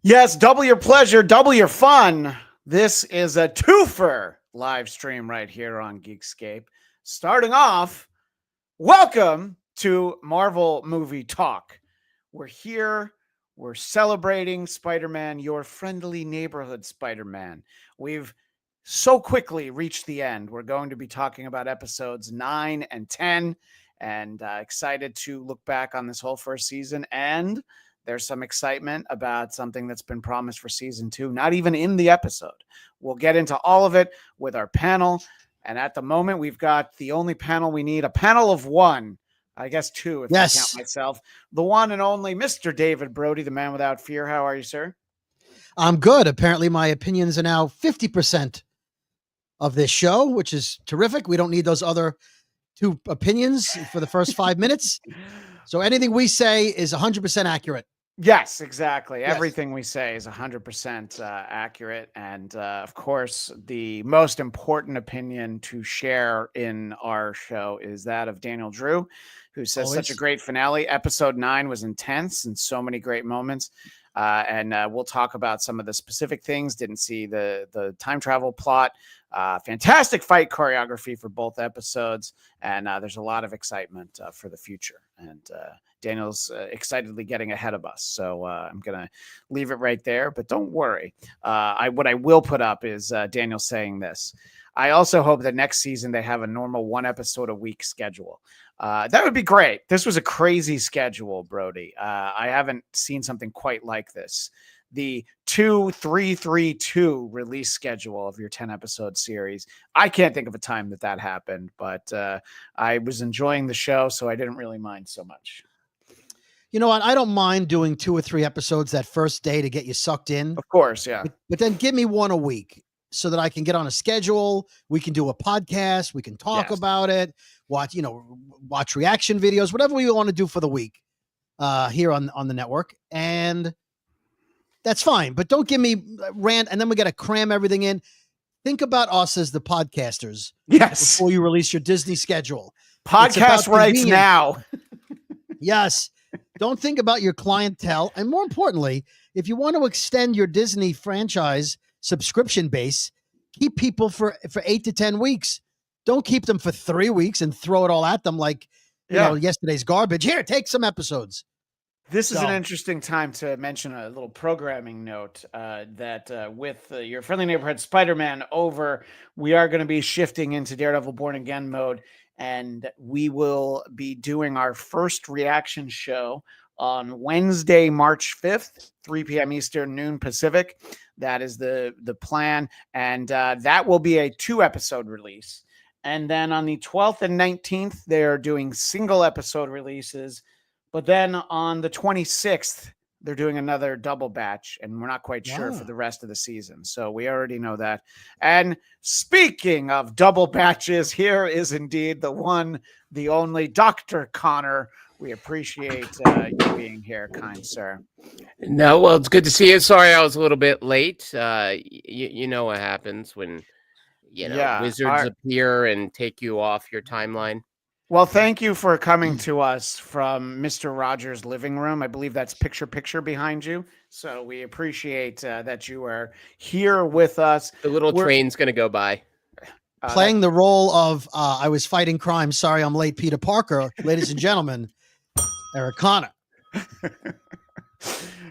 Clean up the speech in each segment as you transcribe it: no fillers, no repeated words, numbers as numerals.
Yes, double your pleasure, double your fun. This is a twofer live stream right here on Geekscape. Starting off, welcome to Marvel Movie Talk. We're here. We're celebrating Spider-Man, your friendly neighborhood Spider-Man. We've so quickly reached the end. We're going to be talking about episodes 9 and 10, and excited to look back on this whole first season. And there's some excitement about something that's been promised for season 2, not even in the episode. We'll get into all of it with our panel. And at the moment, we've got the only panel we need, a panel of one. I guess two, if I count myself. The one and only Mr. David Brody, the man without fear. How are you, sir? I'm good. Apparently, my opinions are now 50% of this show, which is terrific. We don't need those other two opinions for the first 5 minutes. So anything we say is 100% accurate. Yes, exactly. Yes. Everything we say is 100% accurate. And of course, the most important opinion to share in our show is that of Daniel Drew, who says such a great finale. Episode 9 was intense and so many great moments. And we'll talk about some of the specific things. Didn't see the time travel plot. Fantastic fight choreography for both episodes. And there's a lot of excitement for the future. And Daniel's excitedly getting ahead of us. So I'm going to leave it right there. But don't worry. What I will put up is Daniel saying this. I also hope that next season they have a normal 1 episode a week schedule. That would be great. This was a crazy schedule, Brody. I haven't seen something quite like this. The 2-3-3-2 release schedule of your 10 episode series. I can't think of a time that happened, but I was enjoying the show, so I didn't really mind so much. You know what? I don't mind doing 2 or 3 episodes that first day to get you sucked in. Of course, yeah. But then give me 1 a week so that I can get on a schedule. We can do a podcast. We can talk about it. Watch reaction videos, whatever we want to do for the week here on the network. And that's fine. But don't give me rant and then we got to cram everything in. Think about us as the podcasters. Yes. Before you release your Disney schedule. Podcast rights now. Yes. Don't think about your clientele. And more importantly, if you want to extend your Disney franchise subscription base, keep people for 8 to 10 weeks. Don't keep them for 3 weeks and throw it all at them like yesterday's garbage. Here, take some episodes. This is an interesting time to mention a little programming note that with your friendly neighborhood Spider-Man over, we are going to be shifting into Daredevil Born Again mode. And we will be doing our first reaction show on Wednesday, March 5th, 3 p.m. Eastern, noon Pacific. That is the plan. And that will be a 2-episode release. And then on the 12th and 19th, they're doing single episode releases. But then on the 26th, they're doing another double batch, and we're not quite sure for the rest of the season. So we already know that. And speaking of double batches, here is indeed the one, the only Dr. Conner. We appreciate you being here, kind sir. No, well, it's good to see you. Sorry I was a little bit late. You know what happens when wizards appear and take you off your timeline. Well, thank you for coming to us from Mr. Rogers' living room. I believe that's picture behind you. So we appreciate that you are here with us. The little train's going to go by. Playing the role of I was fighting crime. Sorry, I'm late. Peter Parker, ladies and gentlemen, Eric Conner. I'm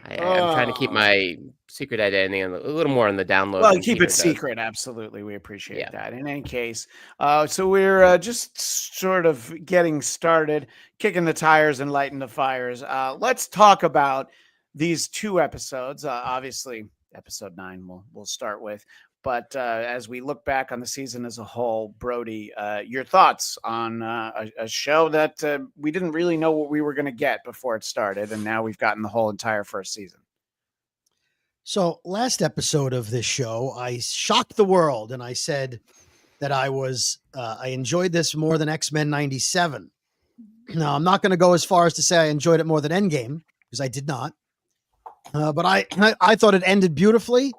trying to keep my secret identity and a little more on the download. Well, keep it secret. Absolutely. We appreciate that. In any case, so we're just sort of getting started, kicking the tires and lighting the fires. Let's talk about these 2 episodes. Obviously, episode 9 we'll start with. But as we look back on the season as a whole, Brody, your thoughts on a show that we didn't really know what we were going to get before it started, and now we've gotten the whole entire first season. So last episode of this show, I shocked the world and I said that I enjoyed this more than X-Men 97. Now, I'm not going to go as far as to say I enjoyed it more than Endgame, because I did not. But I thought it ended beautifully.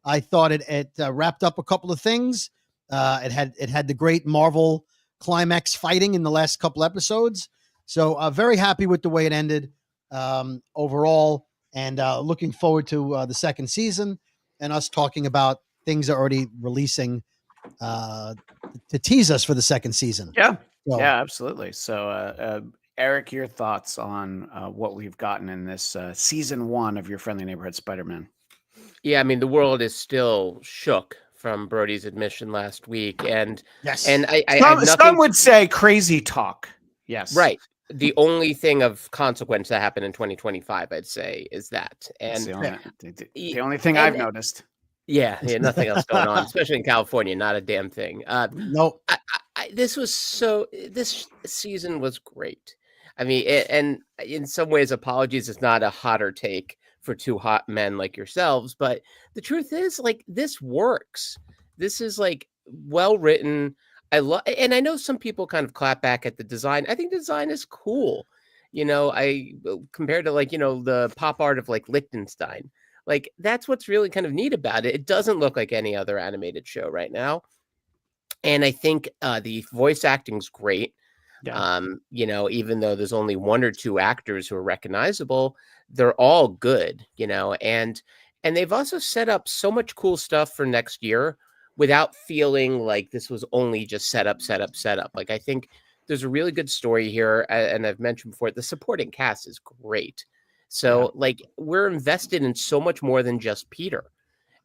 I thought it wrapped up a couple of things. It had the great Marvel climax fighting in the last couple episodes. So very happy with the way it ended. Overall, and looking forward to the second season and us talking about things that are already releasing to tease us for the second season. Yeah, So, yeah, absolutely. So, Eric, your thoughts on what we've gotten in this season 1 of Your Friendly Neighborhood Spider-Man? Yeah, I mean, the world is still shook from Brody's admission last week, and yes, I have Some nothing. would say crazy talk. Yes, Right. The only thing of consequence that happened in 2025, I'd say, is that. that's And the only thing I've noticed. yeah, nothing else going on, especially in California, not a damn thing. Nope. This season was great. I mean, and in some ways, apologies, it's not a hotter take for two hot men like yourselves, but the truth is, like, this works. This is like well written. I love, and I know some people kind of clap back at the design. I think the design is cool. Compared to, like, the pop art of like Liechtenstein, like that's what's really kind of neat about it. It doesn't look like any other animated show right now. And I think the voice acting's great. Yeah. Even though there's only one or two actors who are recognizable, they're all good, and they've also set up so much cool stuff for next year without feeling like this was only just set up. Like, I think there's a really good story here. And I've mentioned before, the supporting cast is great. So like, we're invested in so much more than just Peter.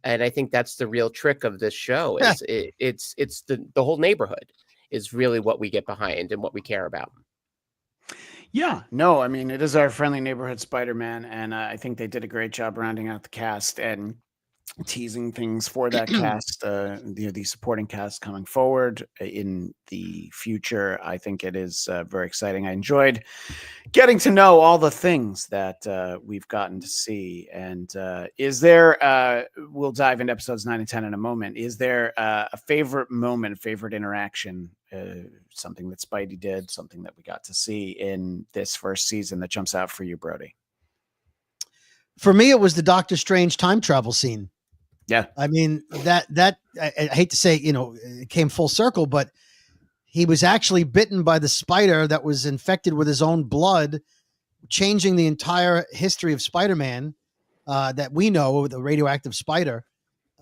And I think that's the real trick of this show is it's the whole neighborhood is really what we get behind and what we care about. Yeah, no, I mean, it is Our Friendly Neighborhood Spider-Man, and I think they did a great job rounding out the cast and teasing things for that cast, the supporting cast coming forward in the future. I think it is very exciting. I enjoyed getting to know all the things that we've gotten to see. And is there, we'll dive into episodes 9 and 10 in a moment. Is there a favorite moment, favorite interaction, something that Spidey did, something that we got to see in this first season that jumps out for you, Brody? For me, it was the Doctor Strange time travel scene. Yeah. I mean, that I hate to say, it came full circle, but he was actually bitten by the spider that was infected with his own blood, changing the entire history of Spider-Man that we know, the radioactive spider.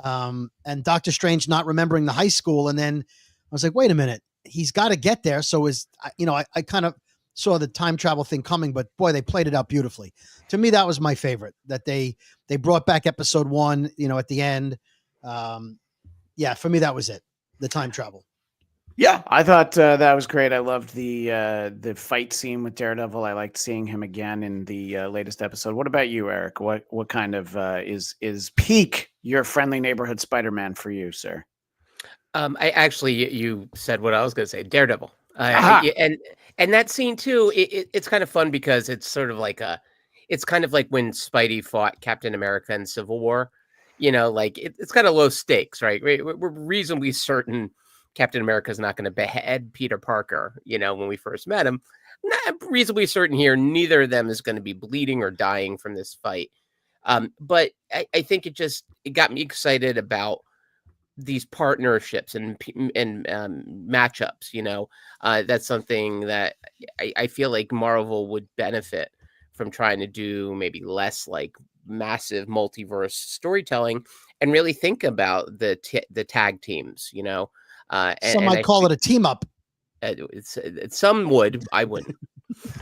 And Doctor Strange not remembering the high school. And then I was like, wait a minute, he's got to get there. So I kind of saw the time travel thing coming, but boy, they played it out beautifully. To me, that was my favorite, that they brought back episode 1, at the end. For me, that was it. The time travel. Yeah, I thought that was great. I loved the fight scene with Daredevil. I liked seeing him again in the latest episode. What about you, Eric? What kind of is peak Your Friendly Neighborhood Spider-Man for you, sir? I actually, you said what I was going to say, Daredevil. And that scene too, it's kind of fun because it's sort of like it's kind of like when Spidey fought Captain America in Civil War. Like it's kind of low stakes, right? We're reasonably certain Captain America is not going to behead Peter Parker, when we first met him. Not reasonably certain here, neither of them is going to be bleeding or dying from this fight. But I think it got me excited about these partnerships and matchups. That's something that I feel like Marvel would benefit from trying to do, maybe less like massive multiverse storytelling and really think about the tag teams, Some might call it a team up. Some would. I wouldn't.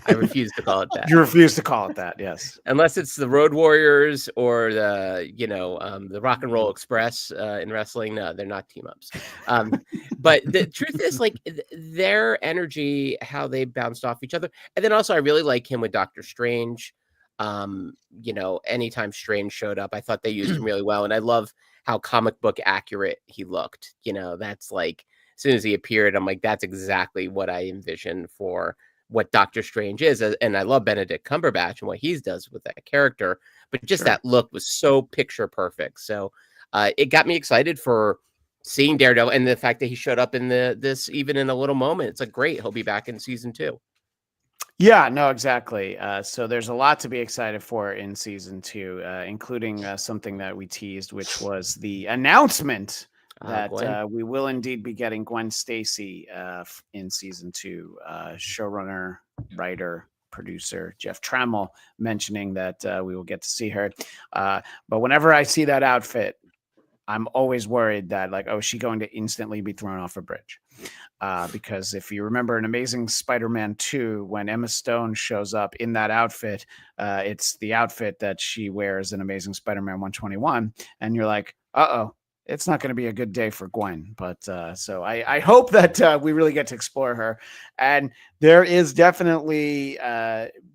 I refuse to call it that. You refuse to call it that, yes. Unless it's the Road Warriors or the Rock and Roll Express in wrestling. No, they're not team ups. But the truth is, like, their energy, how they bounced off each other. And then also I really like him with Doctor Strange. Anytime Strange showed up, I thought they used him really well. And I love how comic book accurate he looked. That's like, as soon as he appeared, I'm like, that's exactly what I envisioned for what Doctor Strange is. And I love Benedict Cumberbatch and what he does with that character, but just that look was so picture perfect. So it got me excited for seeing Daredevil, and the fact that he showed up in this even in a little moment. It's like, great, he'll be back in season 2. Yeah, no, exactly. So there's a lot to be excited for in season 2, including something that we teased, which was the announcement that we will indeed be getting Gwen Stacy in season 2, showrunner, writer, producer Jeff Trammell mentioning that we will get to see her. But whenever I see that outfit, I'm always worried that like, oh, is she going to instantly be thrown off a bridge? Because if you remember in Amazing Spider-Man 2, when Emma Stone shows up in that outfit, it's the outfit that she wears in Amazing Spider-Man 121. And you're like, uh-oh, it's not going to be a good day for Gwen. But so I hope that we really get to explore her. And there is definitely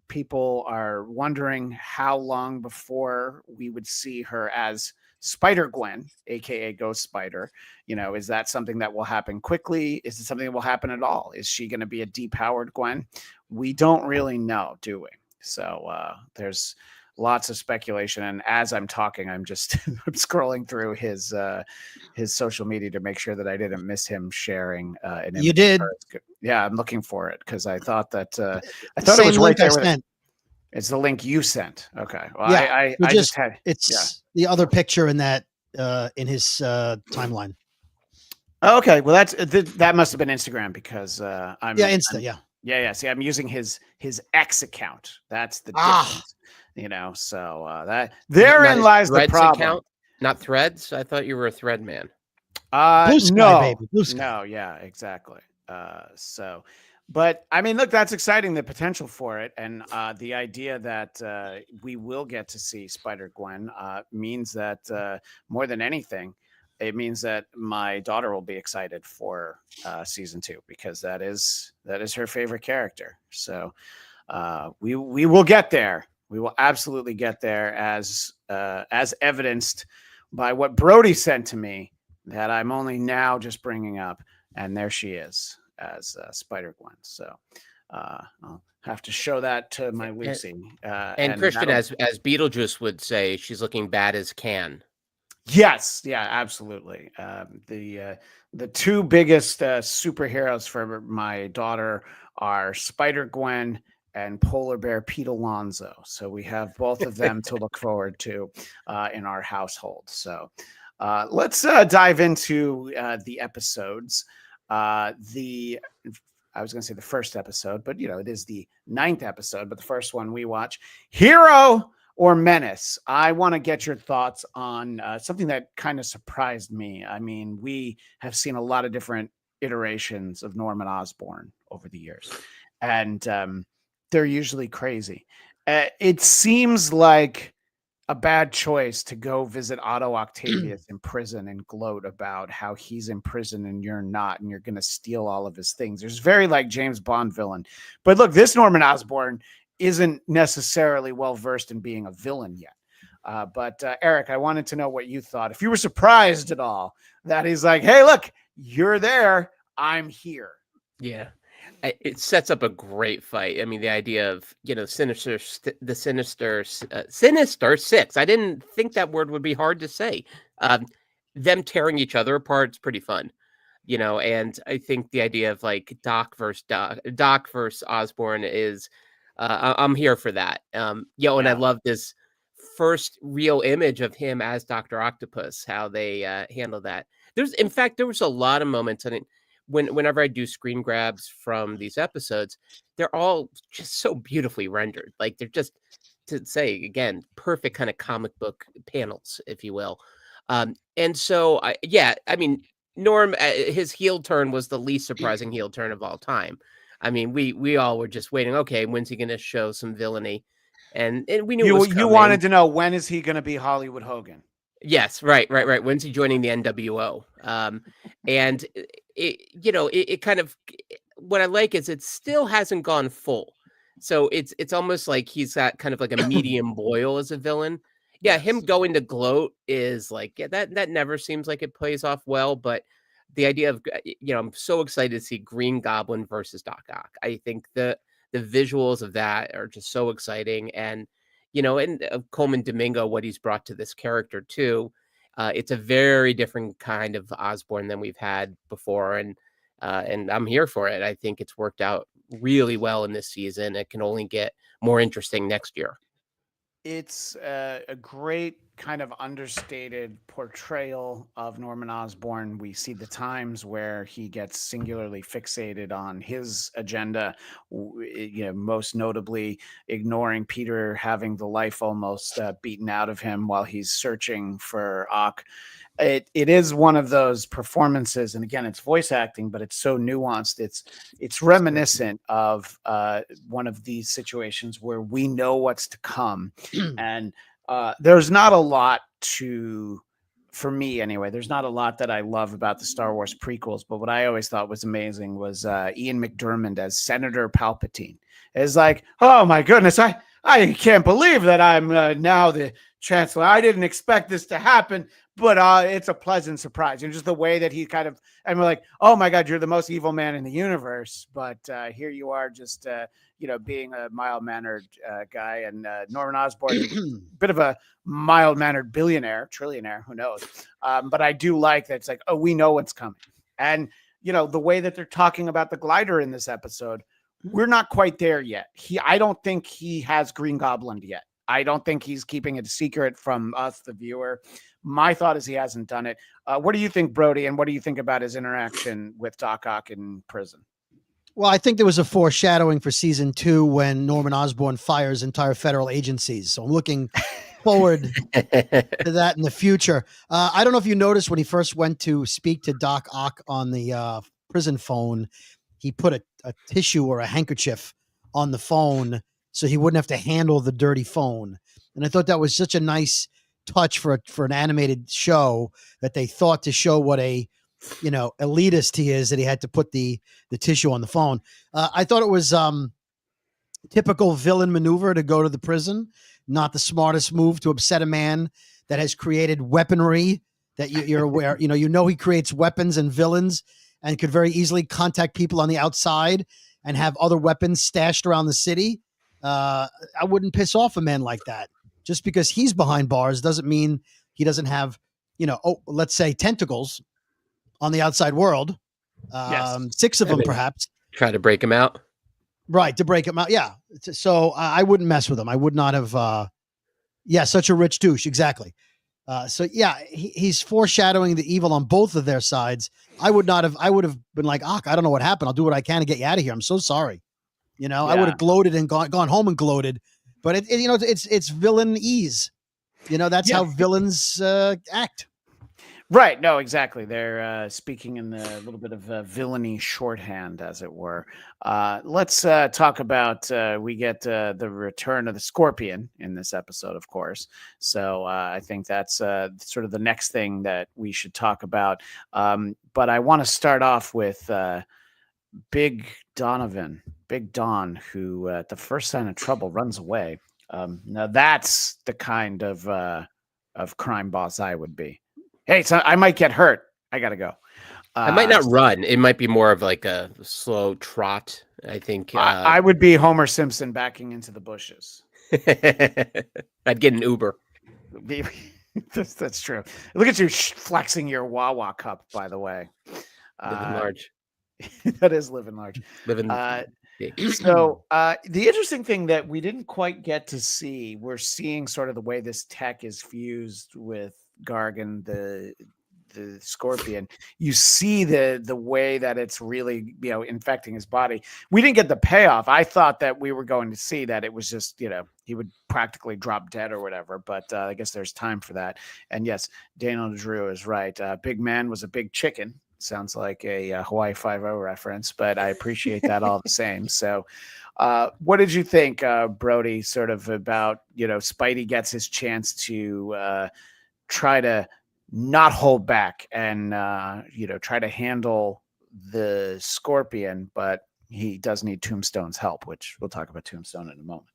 people are wondering how long before we would see her as Spider-Gwen, aka Ghost Spider. Is that something that will happen quickly? Is it something that will happen at all? Is she going to be a depowered Gwen? We don't really know, do we? So there's lots of speculation. And as I'm talking, I'm just I'm scrolling through his social media to make sure that I didn't miss him sharing an image. You did. Yeah, I'm looking for it because I thought that I thought Same it was right link I there. sent. It's the link you sent. Okay. Well, Yeah, I just had it's the other picture in that in his timeline. Okay. Well, that must have been Instagram because I'm Insta. Yeah. See, I'm using his X account. That's the difference. So that therein lies the problem. Account, not Threads. I thought you were a Thread man. Blue Sky, baby. Blue Sky. No, yeah, exactly. But I mean, look, that's exciting, the potential for it. And the idea that we will get to see Spider-Gwen means that more than anything, it means that my daughter will be excited for season 2 because that is her favorite character. So we will get there. We will absolutely get there as evidenced by what Brody sent to me that I'm only now just bringing up. And there she is as Spider-Gwen. So I'll have to show that to my Lucy. And Christian, as Beetlejuice would say, she's looking bad as can. Yes, yeah, absolutely. The two biggest superheroes for my daughter are Spider-Gwen and Polar Bear Pete Alonso. So we have both of them to look forward to in our household. So let's dive into the episodes. I was going to say the first episode, but it is the 9th episode, but the first one we watch, Hero or Menace. I want to get your thoughts on something that kind of surprised me. I mean, we have seen a lot of different iterations of Norman Osborn over the years, and they're usually crazy. It seems like a bad choice to go visit Otto Octavius in prison and gloat about how he's in prison and you're not, and you're going to steal all of his things. There's very like James Bond villain. But look, this Norman Osborn isn't necessarily well-versed in being a villain yet. But Eric, I wanted to know what you thought. If you were surprised at all that he's like, hey, look, you're there, I'm here. Yeah. It sets up a great fight. I mean, the idea of, Sinister Six. I didn't think that word would be hard to say. Them tearing each other apart is pretty fun, and I think the idea of like Doc versus Osborn is, I'm here for that. And I love this first real image of him as Dr. Octopus, how they handle that. There was a lot of moments, and whenever I do screen grabs from these episodes, they're all just so beautifully rendered. Like they're just, to say again, perfect kind of comic book panels, if you will. And so, I mean, Norm, his heel turn was the least surprising heel turn of all time. I mean, we all were just waiting. Okay, when's he going to show some villainy? And we knew it was coming. You wanted to know, when is he going to be Hollywood Hogan? Yes, right. When's he joining the NWO? And it kind of, what I like is it still hasn't gone full. So it's almost like he's got kind of like a medium boil as a villain. Yeah, him going to gloat is like, that never seems like it plays off well. But the idea of, I'm so excited to see Green Goblin versus Doc Ock. I think the visuals of that are just so exciting. And and Coleman Domingo, what he's brought to this character too. It's a very different kind of Osborn than we've had before, and I'm here for it. I think it's worked out really well in this season. It can only get more interesting next year. It's a great kind of understated portrayal of Norman Osborn. We see the times where he gets singularly fixated on his agenda, most notably ignoring Peter having the life almost beaten out of him while he's searching for Ock. It is one of those performances, and again, it's voice acting, but it's so nuanced. It's reminiscent of one of these situations where we know what's to come, and there's not a lot for me anyway. There's not a lot that I love about the Star Wars prequels, but what I always thought was amazing was Ian McDiarmid as Senator Palpatine. It's like, oh my goodness, I can't believe that I'm now the Chancellor. I didn't expect this to happen, but it's a pleasant surprise. And just the way that he and we're like, oh my God, you're the most evil man in the universe. But here you are just, being a mild-mannered guy. And Norman Osborn, a bit of a mild-mannered billionaire, trillionaire, who knows? But I do like that it's like, oh, we know what's coming. And, the way that they're talking about the glider in this episode, we're not quite there yet. I don't think he has Green Goblin yet. I don't think he's keeping it a secret from us, the viewer. My thought is he hasn't done it. What do you think, Brody? And what do you think about his interaction with Doc Ock in prison? Well, I think there was a foreshadowing for season 2 when Norman Osborn fires entire federal agencies. So I'm looking forward to that in the future. I don't know if you noticed when he first went to speak to Doc Ock on the prison phone, he put a tissue or a handkerchief on the phone so he wouldn't have to handle the dirty phone. And I thought that was such a nice touch for an animated show that they thought to show what a elitist he is, that he had to put the tissue on the phone. I thought it was typical villain maneuver to go to the prison, not the smartest move to upset a man that has created weaponry that you're aware, he creates weapons and villains and could very easily contact people on the outside and have other weapons stashed around the city. I wouldn't piss off a man like that. Just because he's behind bars doesn't mean he doesn't have, let's say tentacles on the outside world. Yes. 6 of them, perhaps. Try to break him out. Right. To break him out. Yeah. So I wouldn't mess with him. I would not have. Such a rich douche. Exactly. He's foreshadowing the evil on both of their sides. I would have been like, I don't know what happened. I'll do what I can to get you out of here. I'm so sorry. I would have gloated and gone home and gloated, but it's villain-ese. That's how villains act. Right. No, exactly. They're speaking in a little bit of villainy shorthand, as it were. Let's talk about, we get the return of the Scorpion in this episode, of course. So I think that's sort of the next thing that we should talk about. But I want to start off with Big Don, who at the first sign of trouble runs away. Now that's the kind of crime boss I would be. Hey, so I might get hurt. I gotta go. I might not run. It might be more of like a slow trot. I think I would be Homer Simpson backing into the bushes. I'd get an Uber. That's true. Look at you flexing your Wawa cup, by the way. Living large. That is living large. So the interesting thing that we didn't quite get to see, we're seeing sort of the way this tech is fused with Gargan, the Scorpion. You see the way that it's really infecting his body. We didn't get the payoff. I thought that we were going to see that it was just he would practically drop dead or whatever, but I guess there's time for that. And yes, Daniel Drew is right. Big Man was a big chicken. Sounds like a Hawaii Five-0 reference, but I appreciate that all the same. So what did you think, Brody, sort of about Spidey gets his chance to try to not hold back and try to handle the Scorpion, but he does need Tombstone's help, which we'll talk about Tombstone in a moment.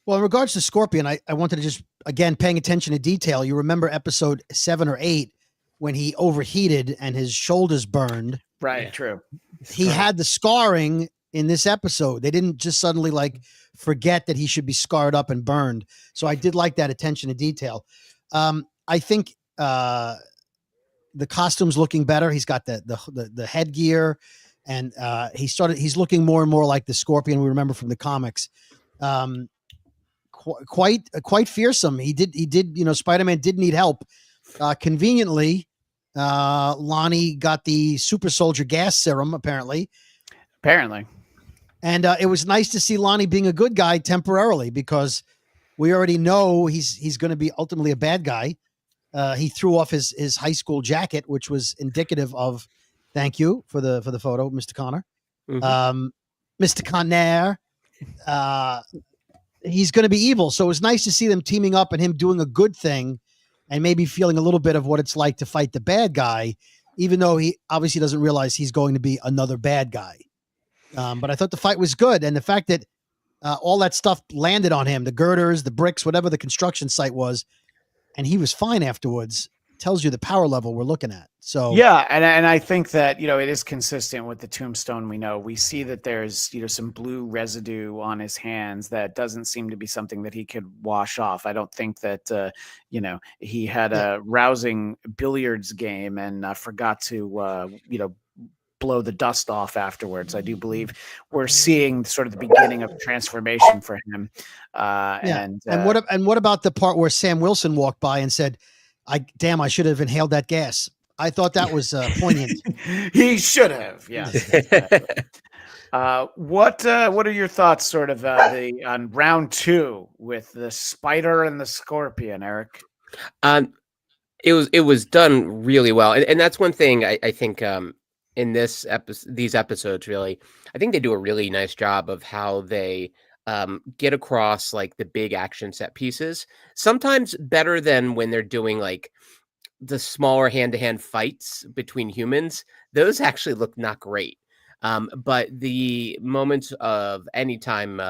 Well, in regards to Scorpion, I wanted to just, again, paying attention to detail. You remember episode 7 or 8 when he overheated and his shoulders burned. Right. Yeah. True. He had the scarring in this episode. They didn't just suddenly forget that he should be scarred up and burned. So I did like that attention to detail. I think the costume's looking better. He's got the headgear, and he's looking more and more like the Scorpion we remember from the comics. quite fearsome. He did, Spider-Man did need help. Conveniently, Lonnie got the super soldier gas serum, apparently. And it was nice to see Lonnie being a good guy temporarily, because we already know he's going to be ultimately a bad guy. He threw off his high school jacket, which was indicative of, thank you for the photo, Mr. Conner. Mm-hmm. Mr. Conner, he's going to be evil. So it was nice to see them teaming up and him doing a good thing, and maybe feeling a little bit of what it's like to fight the bad guy, even though he obviously doesn't realize he's going to be another bad guy. But I thought the fight was good. And the fact that all that stuff landed on him, the girders, the bricks, whatever the construction site was, and he was fine afterwards, tells you the power level we're looking at. So yeah, and I think that, it is consistent with the tombstone. We see that there's, some blue residue on his hands that doesn't seem to be something that he could wash off. I don't think that he had a rousing billiards game and forgot to blow the dust off afterwards. I do believe we're seeing sort of the beginning of transformation for him. And what about the part where Sam Wilson walked by and said, I should have inhaled that gas. I thought that was poignant. He should have. Yes. What are your thoughts sort of on round 2 with the spider and the scorpion, Eric? It was done really well. And that's one thing I think in these episodes, really, I think they do a really nice job of how they get across like the big action set pieces, sometimes better than when they're doing like the smaller hand-to-hand fights between humans. Those actually look not great. But the moments of anytime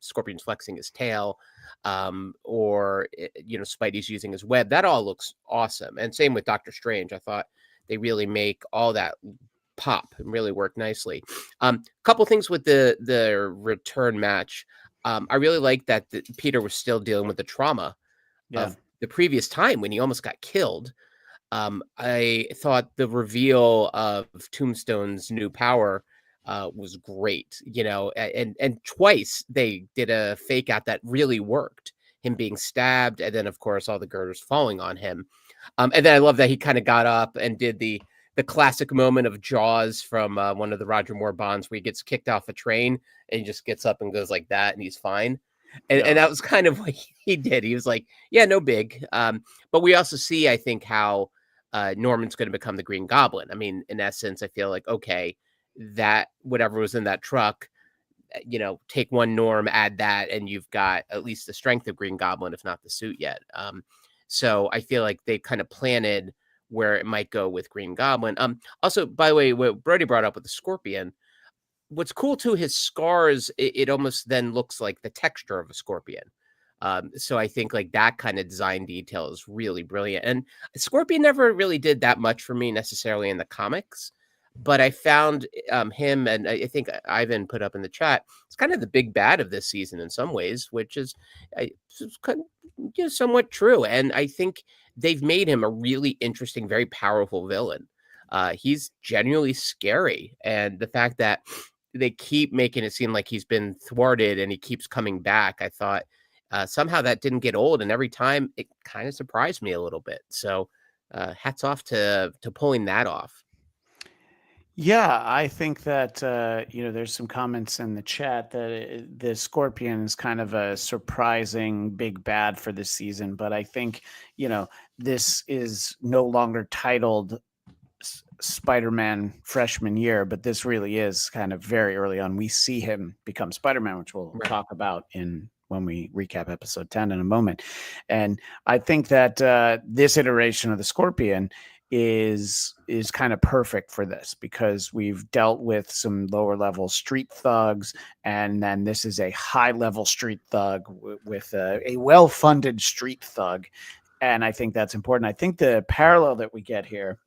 Scorpion's flexing his tail, or Spidey's using his web, that all looks awesome. And same with Doctor Strange. I thought they really make all that pop and really work nicely. Couple things with the return match. I really like that Peter was still dealing with the trauma of the previous time when he almost got killed. I thought the reveal of Tombstone's new power was great, and twice they did a fake out that really worked, him being stabbed, and then of course all the girders falling on him. And then I love that he kind of got up and did the classic moment of Jaws from one of the Roger Moore Bonds, where he gets kicked off a train and he just gets up and goes like that and he's fine. And that was kind of what he did. He was like, yeah, no big. But we also see, I think, how Norman's going to become the Green Goblin. I mean, in essence, I feel like, okay, that whatever was in that truck, take one Norm, add that, and you've got at least the strength of Green Goblin, if not the suit yet. So I feel like they kind of planted where it might go with Green Goblin. Also, by the way, what Brody brought up with the Scorpion, what's cool too, his scars, it almost then looks like the texture of a scorpion. So I think like that kind of design detail is really brilliant. And Scorpion never really did that much for me necessarily in the comics, but I found him, and I think Ivan put up in the chat, it's kind of the big bad of this season in some ways, which is kind of, somewhat true. And I think they've made him a really interesting, very powerful villain. He's genuinely scary. And the fact that they keep making it seem like he's been thwarted and he keeps coming back, I thought somehow that didn't get old. And every time it kind of surprised me a little bit. So hats off to pulling that off. Yeah, I think that, there's some comments in the chat that the Scorpion is kind of a surprising big bad for this season. But I think, this is no longer titled Spider-Man freshman year, but this really is kind of very early on. We see him become Spider-Man, which we'll talk about when we recap episode 10 in a moment. And I think that this iteration of the Scorpion is kind of perfect for this, because we've dealt with some lower level street thugs, and then this is a high level street thug with a well-funded street thug. And I think that's important. I think the parallel that we get here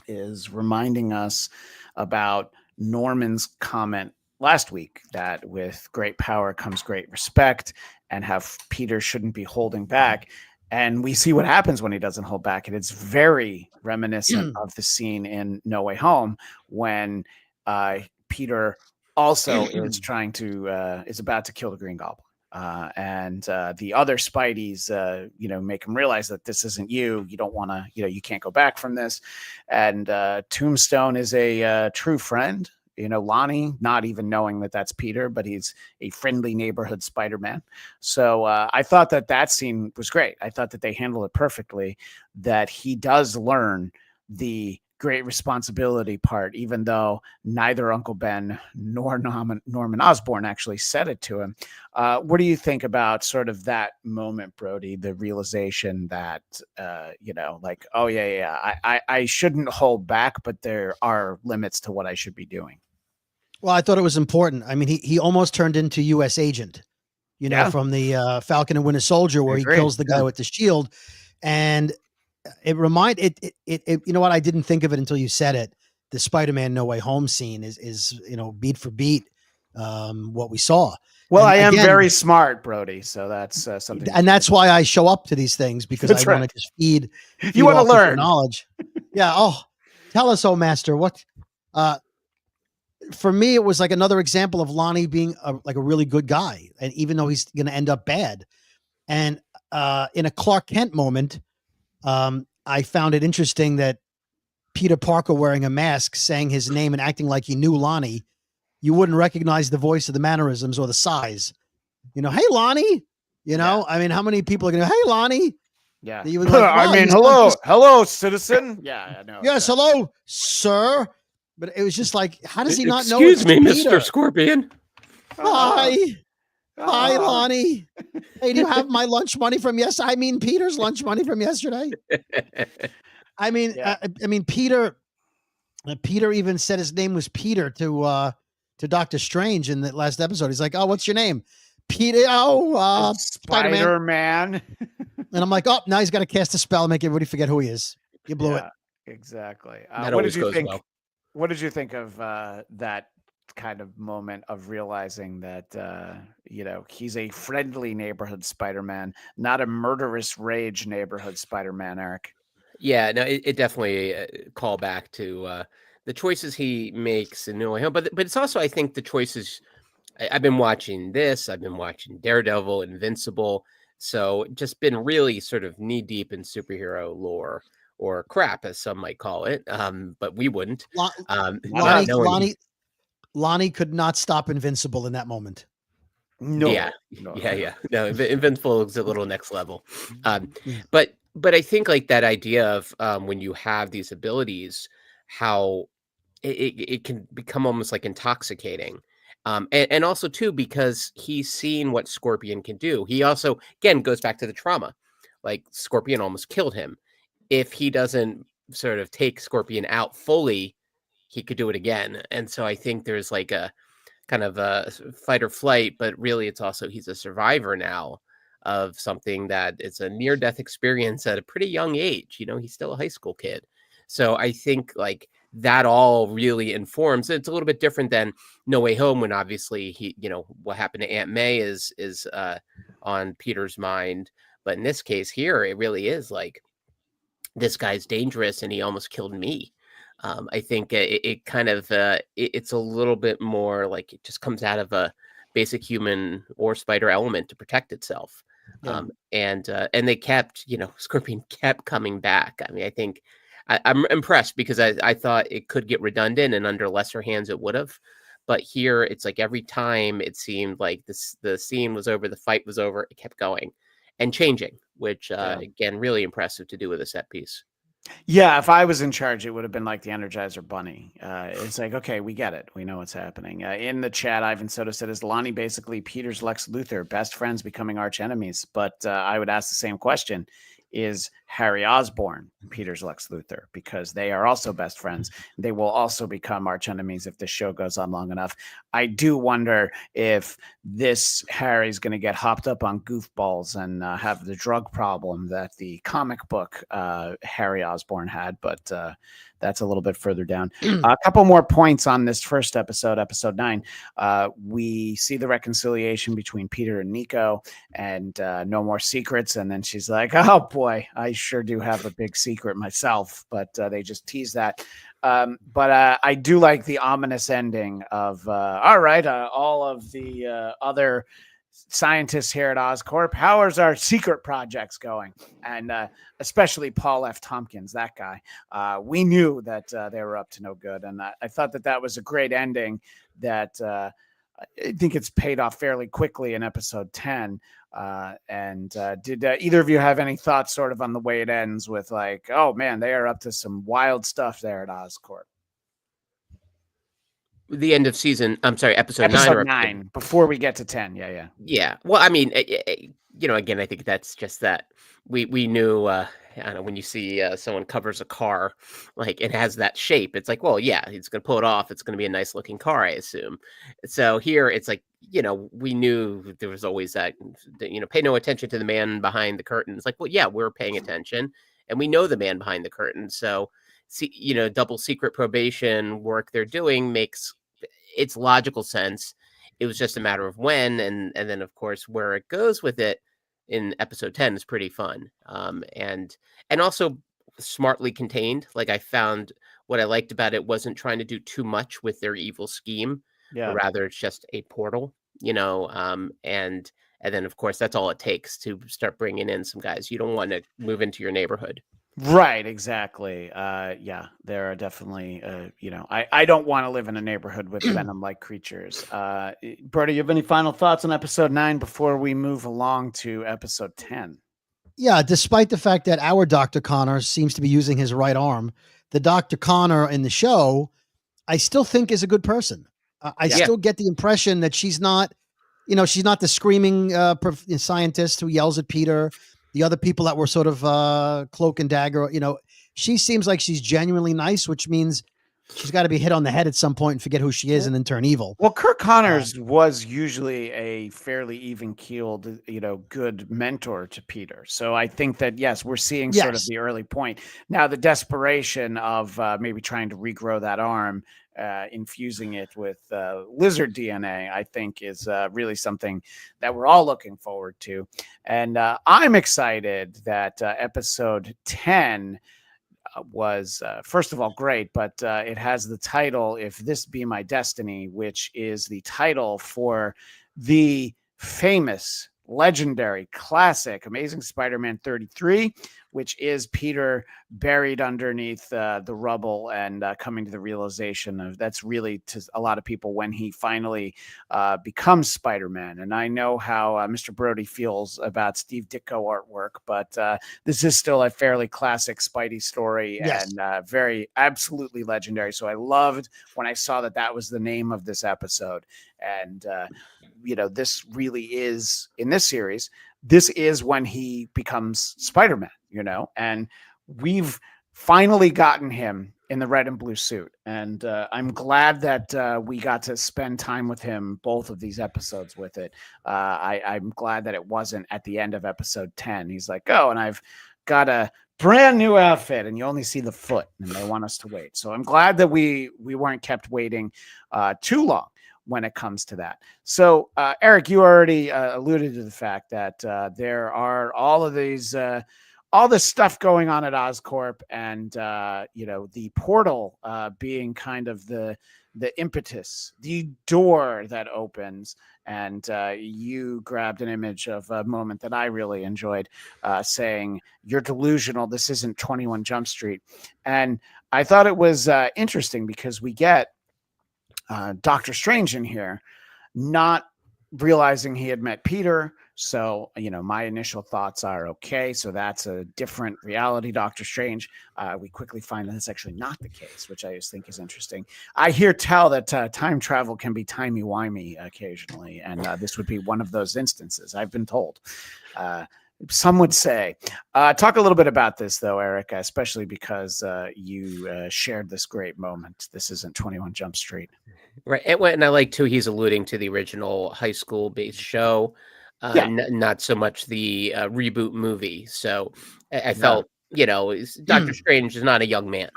is reminding us about Norman's comment last week that with great power comes great respect, and how Peter shouldn't be holding back. And we see what happens when he doesn't hold back. And it's very reminiscent of the scene in No Way Home when Peter also is about to kill the Green Goblin. and the other Spideys, make him realize that this isn't you. You don't want to, you can't go back from this. And Tombstone is a true friend. Lonnie, not even knowing that that's Peter, but he's a friendly neighborhood Spider-Man. So I thought that scene was great. I thought that they handled it perfectly, that he does learn the great responsibility part, even though neither Uncle Ben nor Norman Osborn actually said it to him. What do you think about sort of that moment, Brody, the realization that, oh yeah, I shouldn't hold back, but there are limits to what I should be doing. Well, I thought it was important. I mean, he almost turned into U.S. agent, from the Falcon and Winter Soldier, where he kills the guy with the shield. And it reminded it, you know what? I didn't think of it until you said it. The Spider-Man No Way Home scene is beat for beat, what we saw. Well, and I am very smart, Brody. So that's something. And that's why I show up to these things, because I want to just feed you want to learn knowledge. Yeah. Oh, tell us, oh master, what, for me, it was like another example of Lonnie being a really good guy. And even though he's going to end up bad, and in a Clark Kent moment, I found it interesting that Peter Parker, wearing a mask, saying his name and acting like he knew Lonnie, you wouldn't recognize the voice or the mannerisms or the size. Hey, Lonnie. I mean, how many people are going to, hey, Lonnie? Yeah. You would like, hello, citizen. Yeah, I know. Yes, hello, sir. But it was just like, how does he not know? Excuse me, Mr. Scorpion. Hi. Hi, Lonnie. Hey, do you have my lunch money from yesterday? I mean, Peter's lunch money from yesterday. I mean, Peter even said his name was Peter to Doctor Strange in the last episode. He's like, oh, what's your name? Peter. Oh, Spider-Man. And I'm like, oh, now he's got to cast a spell and make everybody forget who he is. You blew it. Exactly. What did you think? Well. What did you think of that kind of moment of realizing that, he's a friendly neighborhood Spider-Man, not a murderous rage neighborhood Spider-Man, Eric? Yeah, no, it definitely call back to the choices he makes in No Way Home. But it's also, I think, the choices. I've been watching this. I've been watching Daredevil, Invincible. So just been really sort of knee deep in superhero lore, or crap, as some might call it. But we wouldn't. Lonnie could not stop Invincible in that moment. No. Yeah. No, Invincible is a little next level. But I think like that idea of when you have these abilities, how it can become almost like intoxicating. And also too, because he's seen what Scorpion can do. He also, again, goes back to the trauma. Like Scorpion almost killed him. If he doesn't sort of take Scorpion out fully, he could do it again. And so I think there's like a kind of a fight or flight, but really it's also, he's a survivor now of something that it's a near-death experience at a pretty young age. He's still a high school kid. So I think like that all really informs. It's a little bit different than No Way Home, when obviously he, what happened to Aunt May is on Peter's mind. But in this case here, it really is like, this guy's dangerous and he almost killed me. I think it kind of, it's a little bit more like it just comes out of a basic human or spider element to protect itself. Yeah. And they kept, Scorpion kept coming back. I mean, I think I'm impressed, because I thought it could get redundant and under lesser hands it would have. But here it's like every time it seemed like the scene was over, the fight was over, it kept going and changing, which again, really impressive to do with a set piece. Yeah, if I was in charge, it would have been like the Energizer Bunny. It's like, okay, we get it. We know what's happening. In the chat, Ivan Soto said, is Lonnie basically Peter's Lex Luthor, best friends becoming arch enemies? But I would ask the same question. Is Harry Osborn Peter's Lex Luthor? Because they are also best friends. They will also become arch enemies if this show goes on long enough. I do wonder if this Harry's going to get hopped up on goofballs and have the drug problem that the comic book Harry Osborn had, but that's a little bit further down. A couple more points on this first episode, episode 9. We see the reconciliation between Peter and Nico, and no more secrets. And then she's like, oh boy, I sure do have a big secret myself, but they just tease that. But I do like the ominous ending of, all right, all of the other scientists here at Oscorp, how is our secret projects going? And especially Paul F. Tompkins, that guy. We knew that they were up to no good. And I thought that was a great ending that I think it's paid off fairly quickly in episode 10. Did either of you have any thoughts sort of on the way it ends with like, oh man, they are up to some wild stuff there at Oscorp? The end of episode 9. Episode 9, before we get to 10. Yeah. Yeah. Well, I mean, again, I think that's just that we knew, I don't know, when you see someone covers a car, like it has that shape, it's like, well, yeah, he's going to pull it off. It's going to be a nice looking car, I assume. So here it's like, we knew there was always that, pay no attention to the man behind the curtain. It's like, well, yeah, we're paying attention and we know the man behind the curtain. So, double secret probation work they're doing makes its logical sense. It was just a matter of when, and then of course where it goes with it in episode 10 is pretty fun, and also smartly contained. Like, I found what I liked about it wasn't trying to do too much with their evil scheme. Yeah. Rather it's just a portal, and then of course that's all it takes to start bringing in some guys you don't want to move into your neighborhood. Right, exactly. Yeah, there are definitely, I don't want to live in a neighborhood with venom-like creatures. Brody, you have any final thoughts on episode 9 before we move along to episode 10? Yeah, despite the fact that our Dr. Conner seems to be using his right arm, the Dr. Conner in the show, I still think is a good person. I still get the impression that she's not the screaming scientist who yells at Peter. The other people that were sort of cloak and dagger, she seems like she's genuinely nice, which means she's got to be hit on the head at some point and forget who she is and then turn evil. Well, Kirk Connors was usually a fairly even-keeled, good mentor to Peter. So I think that, yes, we're seeing sort of the early point. Now, the desperation of maybe trying to regrow that arm, infusing it with lizard DNA, I think is really something that we're all looking forward to. And I'm excited that episode 10 was, first of all, great, but it has the title, If This Be My Destiny, which is the title for the famous, legendary, classic Amazing Spider-Man 33, which is Peter buried underneath the rubble and coming to the realization of that's really, to a lot of people, when he finally becomes Spider-Man. And I know how Mr. Brody feels about Steve Ditko artwork, but this is still a fairly classic Spidey story and very absolutely legendary. So I loved when I saw that was the name of this episode. And this really is, in this series, this is when he becomes Spider-Man, and we've finally gotten him in the red and blue suit. And I'm glad that we got to spend time with him, both of these episodes with it. I'm glad that it wasn't at the end of episode 10. He's like, oh, and I've got a brand new outfit and you only see the foot and they want us to wait. So I'm glad that we weren't kept waiting too long when it comes to that. So, Eric, you already alluded to the fact that there are all of these, all this stuff going on at Oscorp, and the portal being kind of the impetus, the door that opens. And you grabbed an image of a moment that I really enjoyed, saying, "You're delusional. This isn't 21 Jump Street." And I thought it was interesting because we get Doctor Strange in here, not realizing he had met Peter. So, my initial thoughts are, okay, so that's a different reality, Doctor Strange. We quickly find that that's actually not the case, which I just think is interesting. I hear tell that time travel can be timey-wimey occasionally, and this would be one of those instances, I've been told. Some would say. Talk a little bit about this, though, Eric, especially because you shared this great moment. This isn't 21 Jump Street. Right. And I like, too, he's alluding to the original high school-based show, not so much the reboot movie. So I felt, Doctor Strange is not a young man.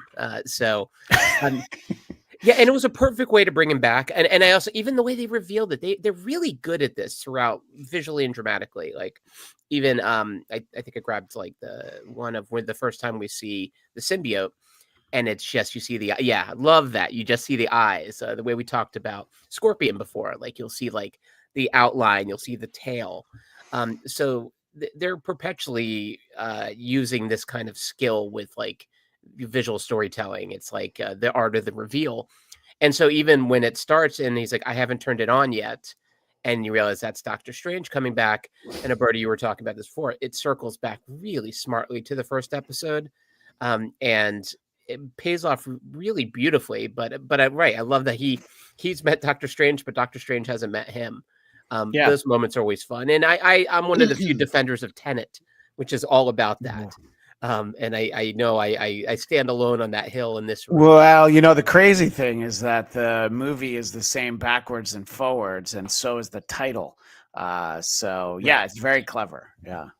Yeah, and it was a perfect way to bring him back. And I also, even the way they revealed it, they're really good at this throughout, visually and dramatically. Like, even I think I grabbed like the one of when the first time we see the symbiote, and it's just, you see I love that. You just see the eyes, the way we talked about Scorpion before. Like, you'll see like the outline, you'll see the tail. So they're perpetually using this kind of skill with like visual storytelling. It's like the art of the reveal. And so even when it starts and he's like, I haven't turned it on yet, and you realize that's Doctor Strange coming back. And Bertie, you were talking about this before. It circles back really smartly to the first episode, and it pays off really beautifully. But right, I love that he's met Doctor Strange, but Doctor Strange hasn't met him. Those moments are always fun, and I'm one of the few defenders of Tenet, which is all about that. And I know I stand alone on that hill in this room. Well, the crazy thing is that the movie is the same backwards and forwards, and so is the title. So yeah, it's very clever. Yeah.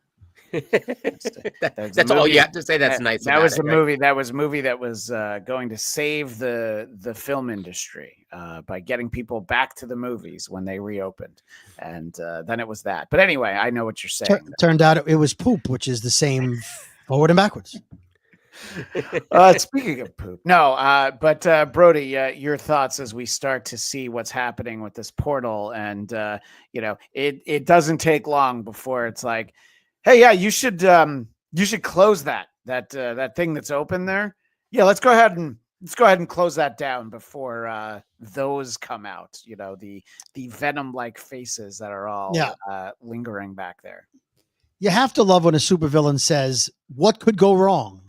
That's all you have to say. That's nice. That was the movie. That was a movie that was going to save the film industry by getting people back to the movies when they reopened, and then it was that. But anyway, I know what you're saying. Turned out it was poop, which is the same forward and backwards. Speaking of poop, no. But Brody, your thoughts as we start to see what's happening with this portal, and it doesn't take long before it's like, hey, yeah, you should close that thing that's open there. Yeah, let's go ahead and close that down before those come out. The venom-like faces that are all lingering back there. You have to love when a supervillain says, "What could go wrong?"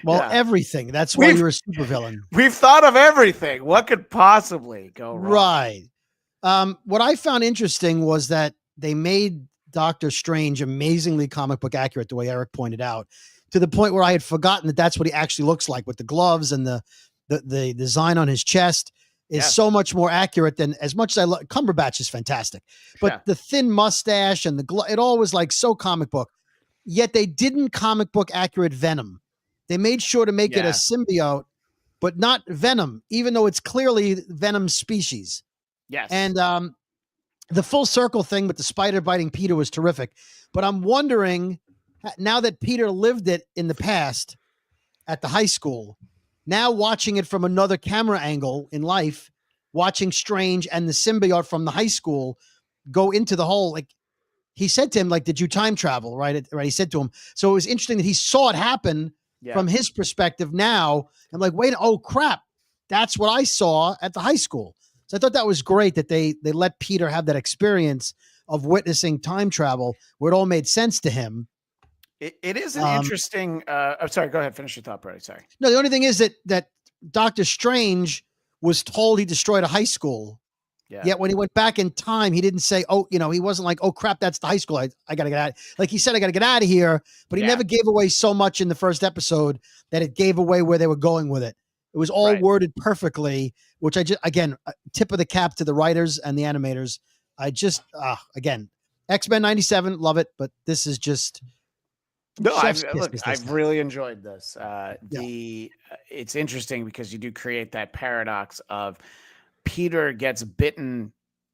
Well, everything. That's why you're a supervillain. We've thought of everything. What could possibly go wrong? Right. What I found interesting was that they made Doctor Strange amazingly comic book accurate, the way Eric pointed out, to the point where I had forgotten that that's what he actually looks like, with the gloves and the design on his chest is so much more accurate than, as much as I love Cumberbatch is fantastic, but the thin mustache and it all was like so comic book. Yet they didn't comic book accurate Venom. They made sure to make it a symbiote, but not Venom, even though it's clearly Venom's species. Yes. And the full circle thing with the spider biting Peter was terrific. But I'm wondering, now that Peter lived it in the past at the high school, now watching it from another camera angle in life, watching Strange and the symbiote from the high school go into the hole, like he said to him, like, did you time travel? Right. He said to him. So it was interesting that he saw it happen from his perspective now. I'm like, wait, oh crap. That's what I saw at the high school. So I thought that was great that they let Peter have that experience of witnessing time travel where it all made sense to him. It is an interesting. I'm sorry. Go ahead. Finish your thought, Brody. Sorry. No, the only thing is that Doctor Strange was told he destroyed a high school. Yeah. Yet when he went back in time, he didn't say, "Oh, he wasn't like, oh crap, that's the high school. I got to get out." Like he said, "I got to get out of here," but he never gave away so much in the first episode that it gave away where they were going with it. It was all worded perfectly, which again, tip of the cap to the writers and the animators. Again, X-Men 97, love it, but this is just. No, I've really enjoyed this. It's interesting because you do create that paradox of Peter gets bitten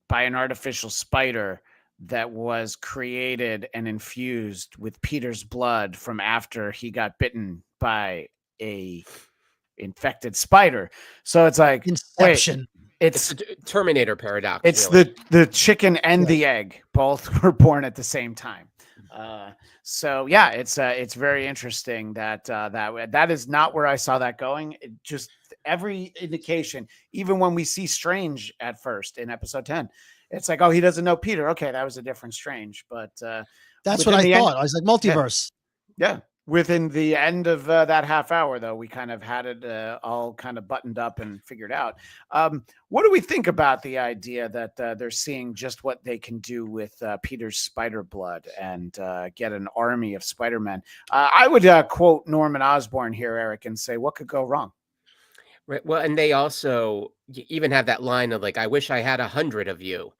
by an artificial spider that was created and infused with Peter's blood from after he got bitten by a infected spider. So it's like Inception. It's a Terminator paradox. It's really the chicken and the egg both were born at the same time. So yeah, it's very interesting that is not where I saw that going. It just every indication, even when we see Strange at first in episode 10, it's like, oh, he doesn't know Peter. Okay, that was a different Strange, but that's what I thought. I was like, multiverse. Yeah. Within the end of that half hour, though, we kind of had it all kind of buttoned up and figured out. What do we think about the idea that they're seeing just what they can do with Peter's spider blood and get an army of Spider-Men? I would quote Norman Osborn here, Eric, and say, what could go wrong? Right. Well, and they also even have that line of like, I wish I had 100 of you.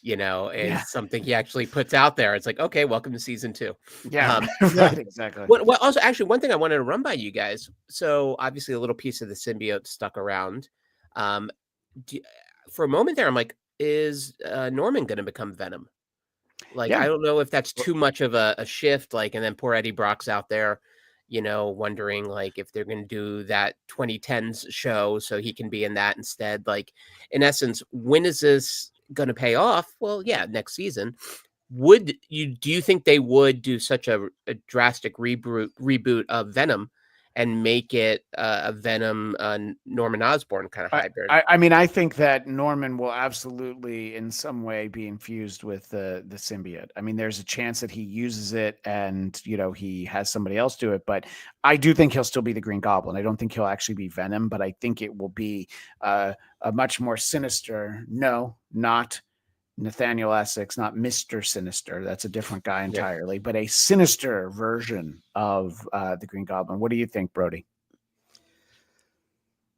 Is something he actually puts out there. It's like, okay, welcome to season 2. Yeah, right, exactly. Well, also, actually, one thing I wanted to run by you guys. So obviously a little piece of the symbiote stuck around. For a moment there, I'm like, is Norman going to become Venom? Like, I don't know if that's too much of a shift. Like, and then poor Eddie Brock's out there. wondering like if they're going to do that 2010s show so he can be in that instead. Like, in essence, when is this going to pay off? Well, yeah, next season. Do you think they would do such a drastic reboot of Venom and make it a Venom Norman Osborn kind of hybrid? I mean, I think that Norman will absolutely in some way be infused with the symbiote. I mean, there's a chance that he uses it and, he has somebody else do it, but I do think he'll still be the Green Goblin. I don't think he'll actually be Venom, but I think it will be a much more sinister, not Nathaniel Essex, not Mr. Sinister. That's a different guy entirely, but a sinister version of the Green Goblin. What do you think, Brody?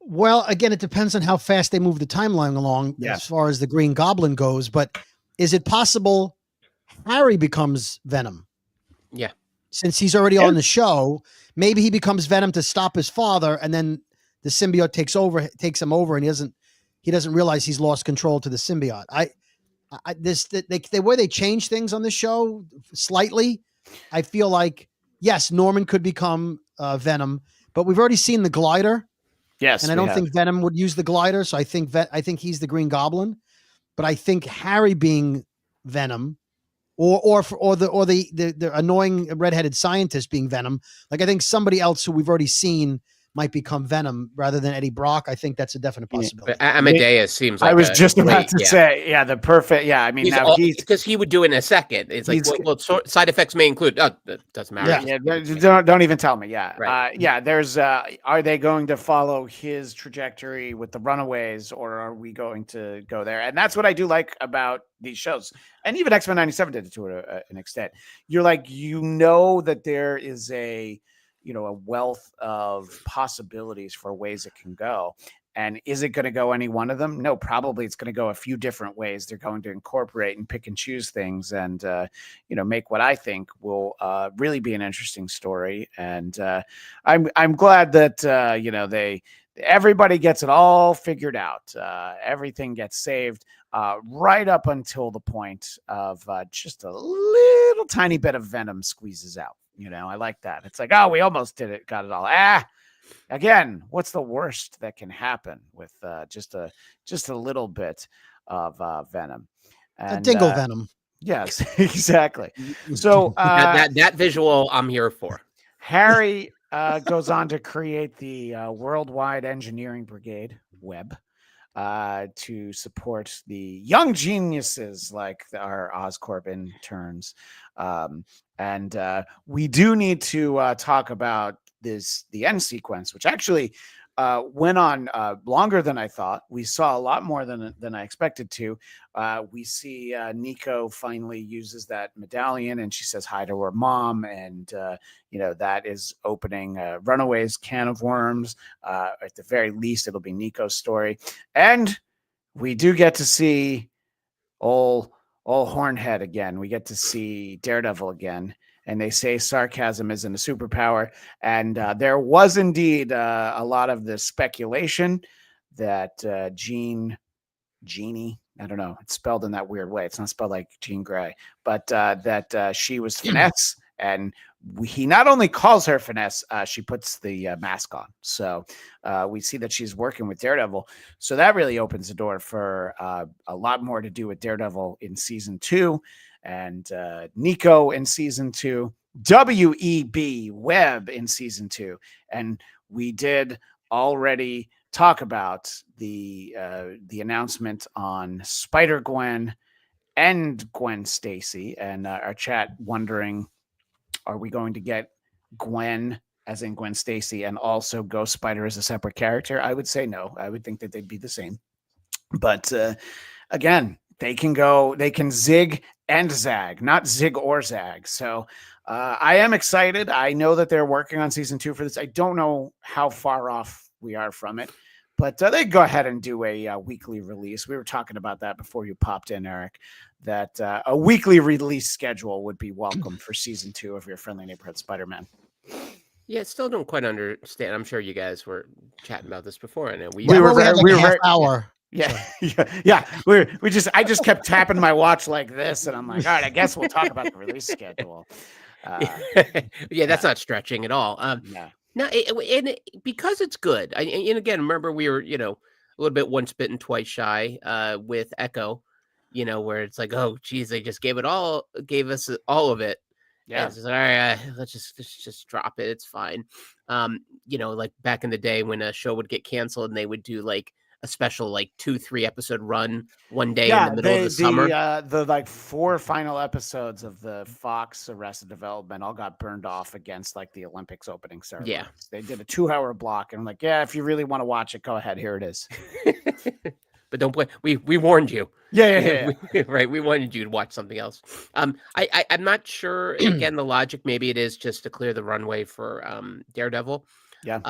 Well, again, it depends on how fast they move the timeline along as far as the Green Goblin goes. But is it possible Harry becomes Venom? Yeah. Since he's already on the show, maybe he becomes Venom to stop his father, and then the symbiote takes him over, and he doesn't realize he's lost control to the symbiote. The way they change things on the show slightly, I feel like, yes, Norman could become Venom, but we've already seen the glider. Yes, and I don't think Venom would use the glider, so I think he's the Green Goblin. But I think Harry being Venom, or the annoying redheaded scientist being Venom, like I think somebody else who we've already seen might become Venom rather than Eddie Brock. I think that's a definite possibility. But Amadeus seems like I was just about to say, the perfect. Yeah, I mean, because he would do it in a second. It's like, side effects may include. Oh, that doesn't matter. Don't even tell me. Yeah, right. There's. Are they going to follow his trajectory with the Runaways, or are we going to go there? And that's what I do like about these shows. And even X-Men '97 did it to an extent. You're like, that there is a wealth of possibilities for ways it can go. And is it going to go any one of them? No, probably it's going to go a few different ways. They're going to incorporate and pick and choose things and, make what I think will really be an interesting story. And I'm glad that, everybody gets it all figured out. Everything gets saved right up until the point of just a little tiny bit of Venom squeezes out. I like that. It's like, we almost did it. Got it all. Again, what's the worst that can happen with just a little bit of Venom? And, a dingle Venom. Yes, exactly. So that visual I'm here for. Harry goes on to create the Worldwide Engineering Brigade, WEB, to support the young geniuses like our Oscorp interns. And we do need to talk about the end sequence, which actually went on longer than I thought. We saw a lot more than I expected to. We see Nico finally uses that medallion, and she says hi to her mom, and that is opening Runaways can of worms. At the very least, it'll be Nico's story, and we do get to see old Hornhead again. We get to see Daredevil again. And they say sarcasm isn't a superpower. And there was indeed a lot of the speculation that Jeanie, I don't know, it's spelled in that weird way. It's not spelled like Jean Grey, but that she was Finesse. And he not only calls her Finesse, she puts the mask on. So we see that she's working with Daredevil. So that really opens the door for a lot more to do with Daredevil in season 2. And Nico in season 2, WEB Webb in season 2. And we did already talk about the announcement on Spider-Gwen and Gwen Stacy, and our chat wondering, are we going to get Gwen as in Gwen Stacy and also Ghost Spider as a separate character? I would say no. I would think that they'd be the same. But again, they can zig and zag, not zig or zag. So I am excited. I know that they're working on season 2 for this. I don't know how far off we are from it, but they go ahead and do a weekly release. We were talking about that before you popped in, Eric, that a weekly release schedule would be welcome for season 2 of Your Friendly Neighborhood Spider-Man. Yeah, still don't quite understand. I'm sure you guys were chatting about this before, and we were a half hour. Yeah. I just kept tapping my watch like this, and I'm like, all right, I guess we'll talk about the release schedule. Yeah, that's not stretching at all. Yeah. No, because it's good. And again, remember we were, a little bit once bitten, twice shy with Echo, where it's like, oh, geez, they just gave us all of it. Yeah. And it's just, all right, let's just drop it. It's fine. Like back in the day when a show would get canceled and they would do like a special like 2-3 episode run one day in the middle of the summer. The like 4 final episodes of the Fox Arrested Development all got burned off against like the Olympics opening ceremony. Yeah. They did a 2-hour block, and I'm like, yeah, if you really want to watch it, go ahead. Here it is. But don't play. We warned you. Yeah. Right. We wanted you to watch something else. I'm not sure. Again, the logic, maybe it is just to clear the runway for Daredevil. Yeah.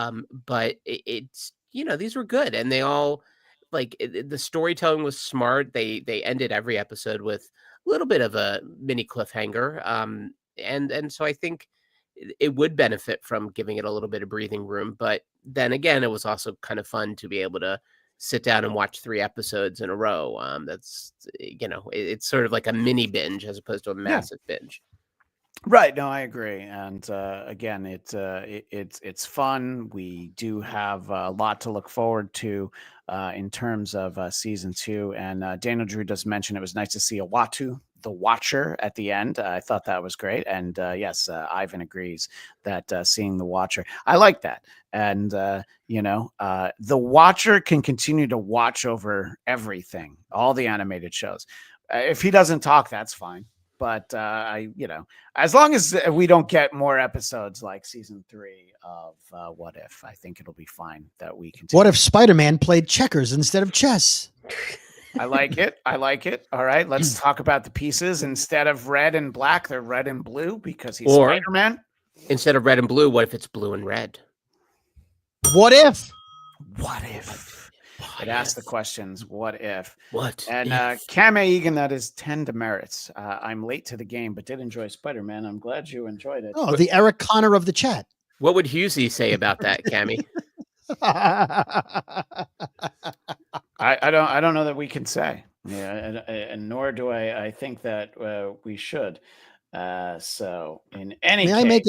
But it's these were good, and they all the storytelling was smart. They ended every episode with a little bit of a mini cliffhanger. And so I think it would benefit from giving it a little bit of breathing room. But then again, it was also kind of fun to be able to sit down and watch 3 episodes in a row. That's it's sort of like a mini binge as opposed to a massive binge. Right. No, I agree. And again, it's fun. We do have a lot to look forward to in terms of season 2. And Daniel Drew does mention it was nice to see Awatu, the Watcher, at the end. I thought that was great. And yes, Ivan agrees that seeing the Watcher, I like that. And, the Watcher can continue to watch over everything, all the animated shows. If he doesn't talk, that's fine. But as long as we don't get more episodes like season 3 of What If, I think it'll be fine that we continue. What if Spider-Man played checkers instead of chess? I like it. All right, let's talk about the pieces. Instead of red and black, they're red and blue because he's Spider-Man. Instead of red and blue, what if it's blue and red? What if? It asks the questions, what if? What? And Kame Egan, that is 10 demerits. I'm late to the game, but did enjoy Spider-Man. I'm glad you enjoyed it. Oh, the Eric Conner of the chat. What would Husey say about that, Cammy? I don't know that we can say. Yeah, and nor do I think that we should. So in any case, I make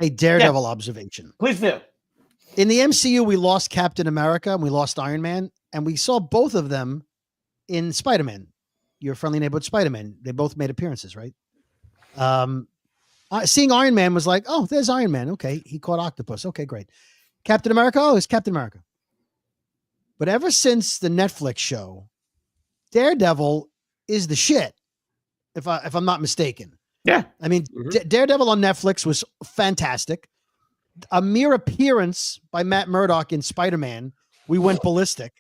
a Daredevil observation? Please do. In the MCU, we lost Captain America and we lost Iron Man, and we saw both of them in Spider-Man. Your friendly neighborhood Spider-Man. They both made appearances, right? Seeing Iron Man was like, oh, there's Iron Man. Okay, he caught Octopus. Okay, great. Captain America, oh, it's Captain America. But ever since the Netflix show, Daredevil is the shit, if I'm not mistaken. Yeah. I mean, Daredevil on Netflix was fantastic. A mere appearance by Matt Murdock in Spider-Man, we went ballistic.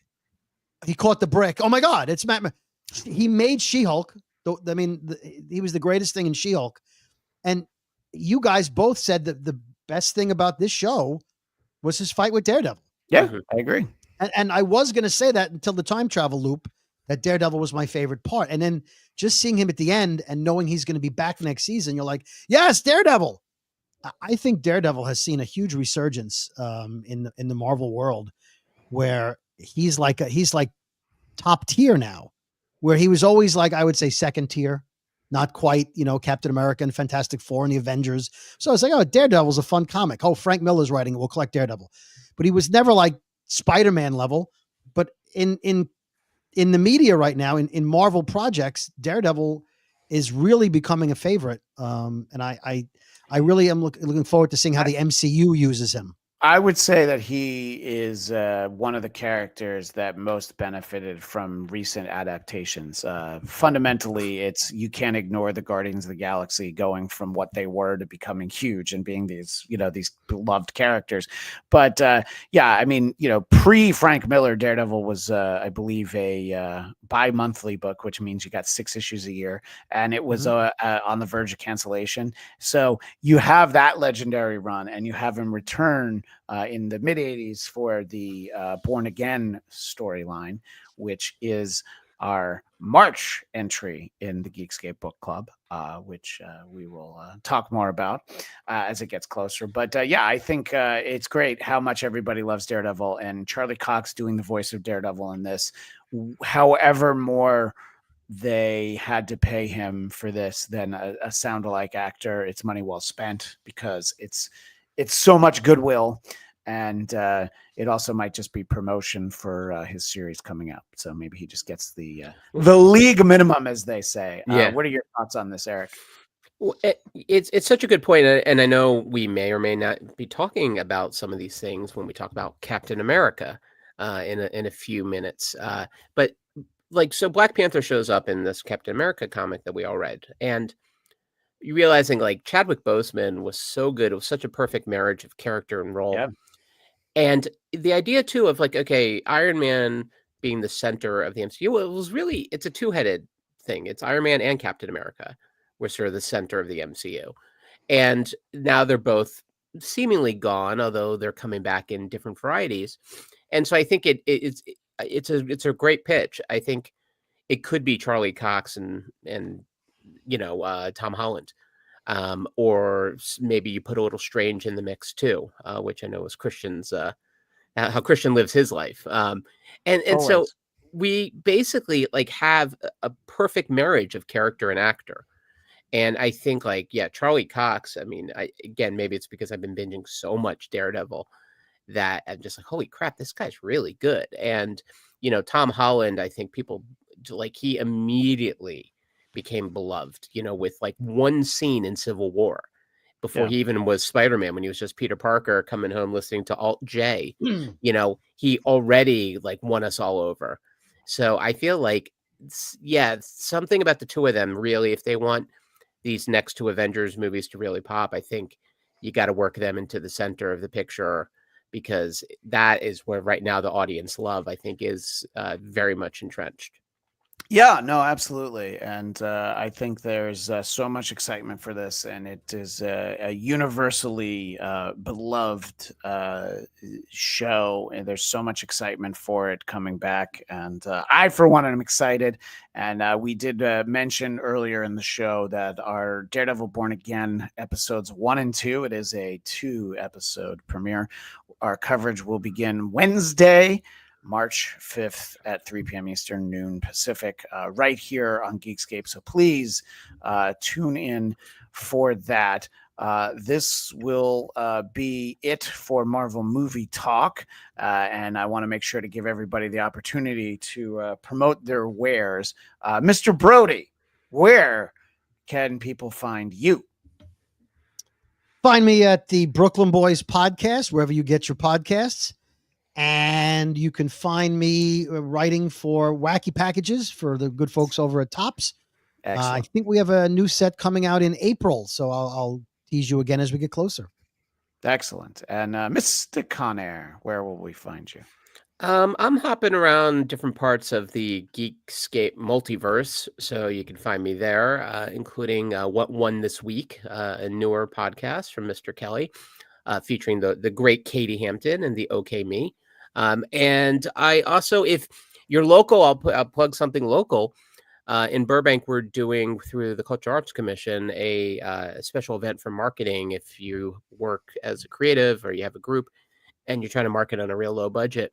He caught the brick. Oh my God, it's Matt. He made She-Hulk. I mean, he was the greatest thing in She-Hulk. And you guys both said that the best thing about this show was his fight with Daredevil. Yeah, I agree. And I was going to say that until the time travel loop, that Daredevil was my favorite part. And then just seeing him at the end and knowing he's going to be back next season, you're like, yes, Daredevil. I think Daredevil has seen a huge resurgence in the Marvel world, where he's like top tier now, where he was always like, I would say second tier, not quite, Captain America and Fantastic Four and the Avengers. So I was like, oh, Daredevil's a fun comic. Oh, Frank Miller's writing it. We'll collect Daredevil. But he was never like Spider-Man level. But in the media right now, in Marvel projects, Daredevil is really becoming a favorite. And I really am looking forward to seeing how the MCU uses him. I would say that he is one of the characters that most benefited from recent adaptations. Fundamentally, you can't ignore the Guardians of the Galaxy going from what they were to becoming huge and being these beloved characters. But I mean, pre Frank Miller, Daredevil was, I believe, a bi-monthly book, which means you got 6 issues a year, and it was on the verge of cancellation. So you have that legendary run, and you have him return in the mid 80s for the Born Again storyline, which is our March entry in the Geekscape Book Club, which we will talk more about as it gets closer. But I think it's great how much everybody loves Daredevil, and Charlie Cox doing the voice of Daredevil in this, however more they had to pay him for this than a sound-alike actor. It's money well spent because it's so much goodwill, and it also might just be promotion for his series coming up. So maybe he just gets the league minimum, as they say. Yeah. What are your thoughts on this, Eric? Well, it's such a good point, and I know we may or may not be talking about some of these things when we talk about Captain America in a few minutes. But like, so Black Panther shows up in this Captain America comic that we all read, and you realizing like Chadwick Boseman was so good; it was such a perfect marriage of character and role. Yeah. And the idea too of like, okay, Iron Man being the center of the MCU, well, it was really, it's a two-headed thing. It's Iron Man and Captain America were sort of the center of the MCU. And now they're both seemingly gone, although they're coming back in different varieties. And so I think it's a great pitch. I think it could be Charlie Cox and Tom Holland. Or maybe you put a little Strange in the mix too, which I know is Christian's how Christian lives his life. And so we basically like have a perfect marriage of character and actor. And I think like, yeah, Charlie Cox, I mean, again, maybe it's because I've been binging so much Daredevil that I'm just like, holy crap, this guy's really good. And, Tom Holland, I think people like, he immediately became beloved, with like one scene in Civil War before he even was Spider-Man, when he was just Peter Parker coming home listening to Alt J, he already like won us all over. So I feel like, something about the two of them really, if they want these next two Avengers movies to really pop, I think you got to work them into the center of the picture, because that is where right now the audience love, I think, is very much entrenched. Yeah, no, absolutely. And I think there's so much excitement for this, and it is a universally beloved show, and there's so much excitement for it coming back. And I, for one, am excited. And we did mention earlier in the show that our Daredevil Born Again episodes 1 and 2, it is a 2-episode premiere. Our coverage will begin Wednesday, March 5th at 3 p.m. Eastern, noon Pacific, right here on Geekscape. So please tune in for that. This will be it for Marvel Movie Talk. And I want to make sure to give everybody the opportunity to promote their wares. Mr. Brody, where can people find you? Find me at the Brooklyn Boys podcast, wherever you get your podcasts. And you can find me writing for Wacky Packages for the good folks over at Tops. I think we have a new set coming out in April, so I'll tease you again as we get closer. Excellent. And Mr. Conner, where will we find you? I'm hopping around different parts of the Geekscape multiverse, so you can find me there, including What Won This Week, a newer podcast from Mr. Kelly, featuring the great Katie Hampton and the OK Me. And I also, if you're local, I'll plug something local. In Burbank, we're doing, through the Cultural Arts Commission, a special event for marketing. If you work as a creative or you have a group and you're trying to market on a real low budget,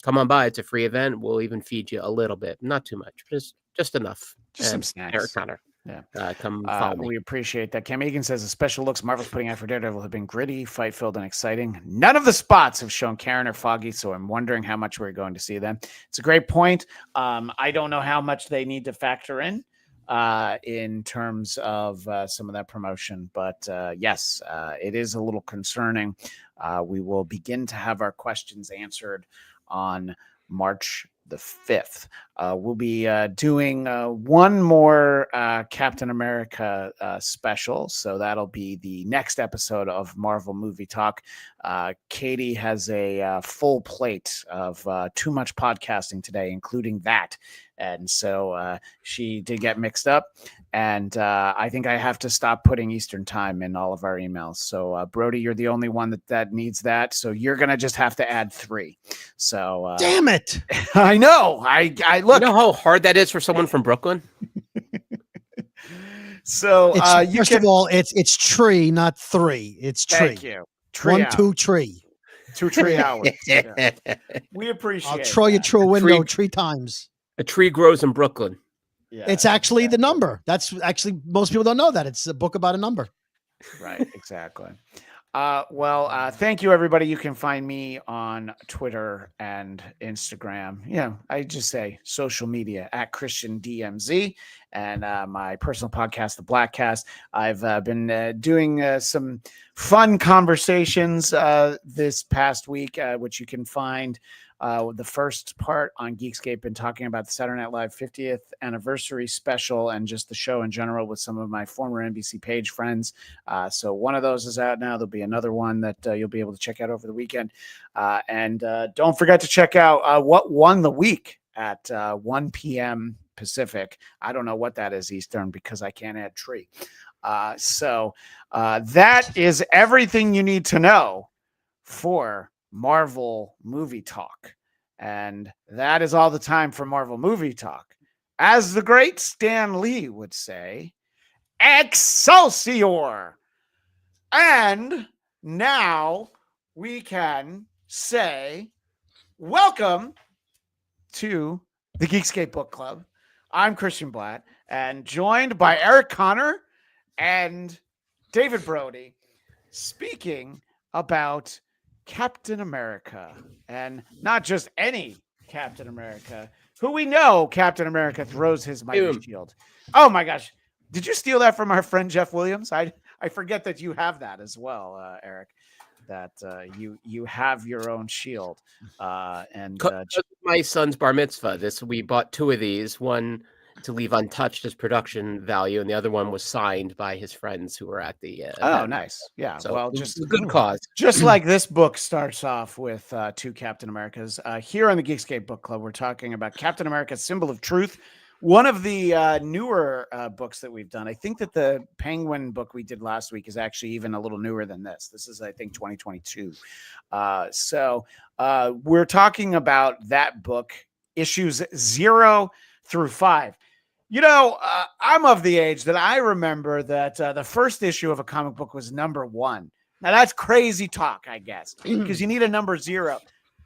come on by. It's a free event. We'll even feed you a little bit, not too much, just enough. Just some snacks. Eric Conner. Yeah. Come follow me. We appreciate that. Cam Egan says the special looks Marvel's putting out for Daredevil have been gritty, fight-filled, and exciting. None of the spots have shown Karen or Foggy, so I'm wondering how much we're going to see them. It's a great point. I don't know how much they need to factor in terms of some of that promotion, but yes, it is a little concerning. We will begin to have our questions answered on March the 5th. We'll be doing one more Captain America special. So that'll be the next episode of Marvel Movie Talk. Katie has a full plate of too much podcasting today, including that. And so she did get mixed up. And I think I have to stop putting Eastern time in all of our emails. So Brody, you're the only one that needs that. So you're going to just have to add 3. So damn it. I know. I look. You know how hard that is for someone from Brooklyn? So first of all, it's tree, not 3. It's tree. Thank you. Tree 1, 2, tree. 2 tree hours. Yeah. We appreciate I'll throw you through a window 3 times. A tree grows in Brooklyn. Yeah, it's actually the exactly. number. That's actually, most people don't know that. It's a book about a number. Right, exactly. Thank you, everybody. You can find me on Twitter and Instagram. I just say social media at Christian DMZ, and my personal podcast, The Blackcast. I've been doing some fun conversations this past week, which you can find. The first part on Geekscape, been talking about the Saturday Night Live 50th anniversary special and just the show in general with some of my former NBC Page friends. So one of those is out now. There'll be another one that you'll be able to check out over the weekend. And don't forget to check out What Won the Week at 1 p.m. Pacific. I don't know what that is Eastern because I can't add tree. So that is everything you need to know for Marvel Movie Talk. And that is all the time for Marvel Movie Talk. As the great Stan Lee would say, Excelsior! And now we can say welcome to the Geekscape Book Club. I'm Christian Bladt, and joined by Eric Conner and David Brody, speaking about Captain America, and not just any Captain America, who we know Captain America throws his mighty shield. Oh my gosh. Did you steal that from our friend Jeff Williams? I forget that you have that as well, Eric, that you have your own shield. And my son's bar mitzvah, we bought 2 of these, one to leave untouched as production value, and the other one was signed by his friends who were at the event. Nice. Yeah. So, well, just a good cause. Just like this book starts off with 2 Captain Americas. Here on the Geekscape Book Club, we're talking about Captain America, Symbol of Truth. One of the newer books that we've done. I think that the Penguin book we did last week is actually even a little newer than this. This is, I think, 2022. So we're talking about that book, issues 0 through 5. I'm of the age that I remember that the first issue of a comic book was number 1. Now, that's crazy talk, I guess, because you need a number 0.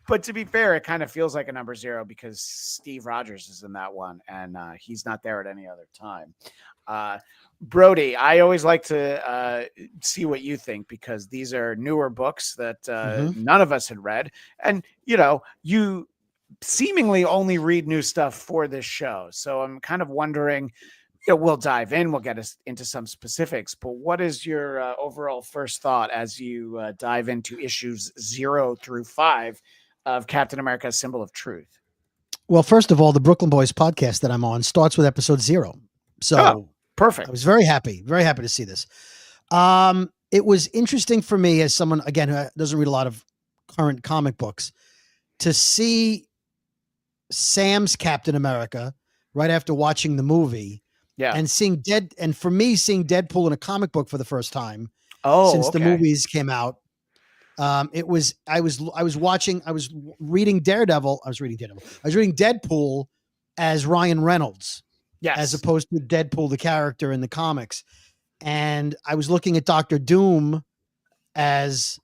But to be fair, it kind of feels like a number 0 because Steve Rogers is in that one, and he's not there at any other time. Brody, I always like to see what you think, because these are newer books that none of us had read. And, you seemingly only read new stuff for this show. So I'm kind of wondering, we'll dive in, we'll get us into some specifics, but what is your overall first thought as you dive into issues 0 through 5 of Captain America, Symbol of Truth? Well, first of all, the Brooklyn Boys podcast that I'm on starts with episode 0. So perfect. I was very happy to see this. It was interesting for me, as someone, again, who doesn't read a lot of current comic books, to see Sam's Captain America right after watching the movie, and seeing for me, seeing Deadpool in a comic book for the first time since the movies came out. I was reading Daredevil. I was reading Deadpool as Ryan Reynolds, as opposed to Deadpool, the character in the comics. And I was looking at Dr. Doom as,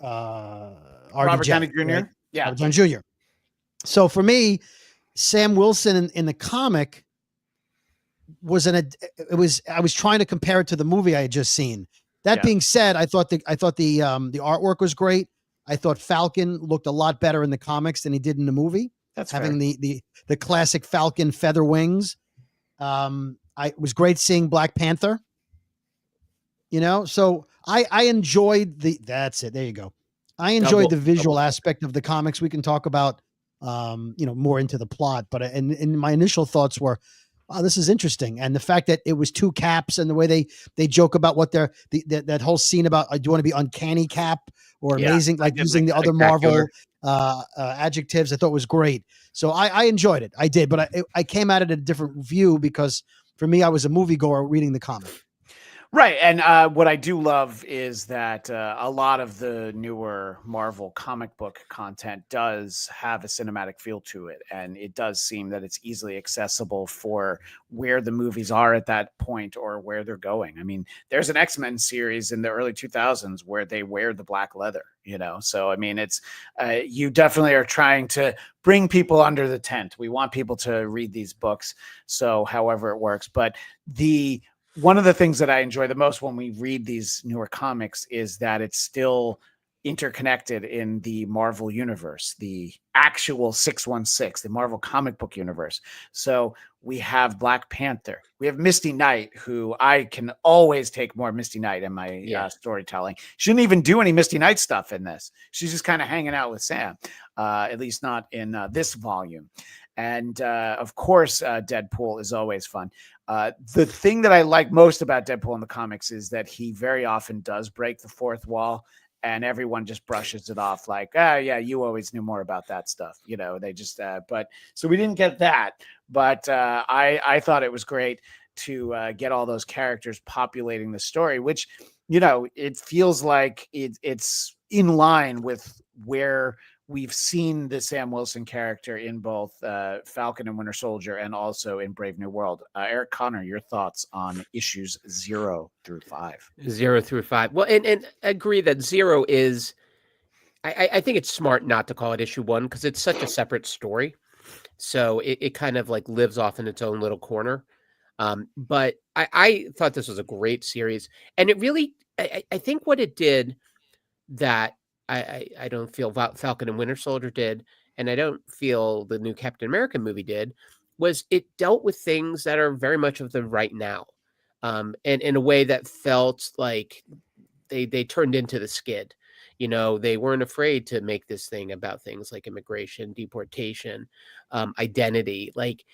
Robert Downey Jr. Right? Yeah. Robert Downey Jr. So for me, Sam Wilson in the comic I was trying to compare it to the movie I had just seen. That being said, I thought the artwork was great. I thought Falcon looked a lot better in the comics than he did in the movie. That's having the classic Falcon feather wings. It was great seeing Black Panther. So I enjoyed that's it. There you go. I enjoyed the visual aspect of the comics. We can talk about more into the plot, but in my initial thoughts were, oh, this is interesting. And the fact that it was 2 Caps, and the way they joke about what that whole scene about, do you want to be uncanny Cap or amazing, like using the other Marvel adjectives, I thought was great. So I enjoyed it. I did, but I came at it a different view, because for me, I was a moviegoer reading the comic. Right. And what I do love is that a lot of the newer Marvel comic book content does have a cinematic feel to it. And it does seem that it's easily accessible for where the movies are at that point or where they're going. I mean, there's an X-Men series in the early 2000s where they wear the black leather, So, I mean, it's you definitely are trying to bring people under the tent. We want people to read these books. So, however it works. But one of the things that I enjoy the most when we read these newer comics is that it's still interconnected in the Marvel universe, the actual 616, the Marvel comic book universe. So we have Black Panther. We have Misty Knight, who I can always take more Misty Knight in my storytelling. She didn't even do any Misty Knight stuff in this. She's just kind of hanging out with Sam, at least not in this volume. And of course, Deadpool is always fun. The thing that I like most about Deadpool in the comics is that he very often does break the fourth wall, and everyone just brushes it off like, yeah, you always knew more about that stuff. They just, but so we didn't get that. But I thought it was great to get all those characters populating the story, which, it feels like it's in line with where we've seen the Sam Wilson character in both Falcon and Winter Soldier and also in Brave New World. Eric Conner, your thoughts on issues 0 through 5? 0 through 5. Well, and agree that 0 is, I think it's smart not to call it issue 1 because it's such a separate story. So it kind of like lives off in its own little corner. But I thought this was a great series. And it really, I think what it did that I don't feel Falcon and Winter Soldier did, and I don't feel the new Captain America movie did, was it dealt with things that are very much of the right now, and in a way that felt like they turned into the skid. They weren't afraid to make this thing about things like immigration, deportation, identity, like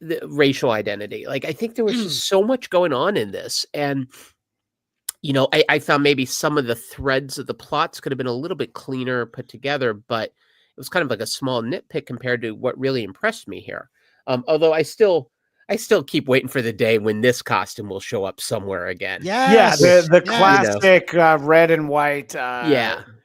the racial identity. Like I think there was just so much going on in this, and I found maybe some of the threads of the plots could have been a little bit cleaner put together, but it was kind of like a small nitpick compared to what really impressed me here. Although I still keep waiting for the day when this costume will show up somewhere again. Yes. The classic red and white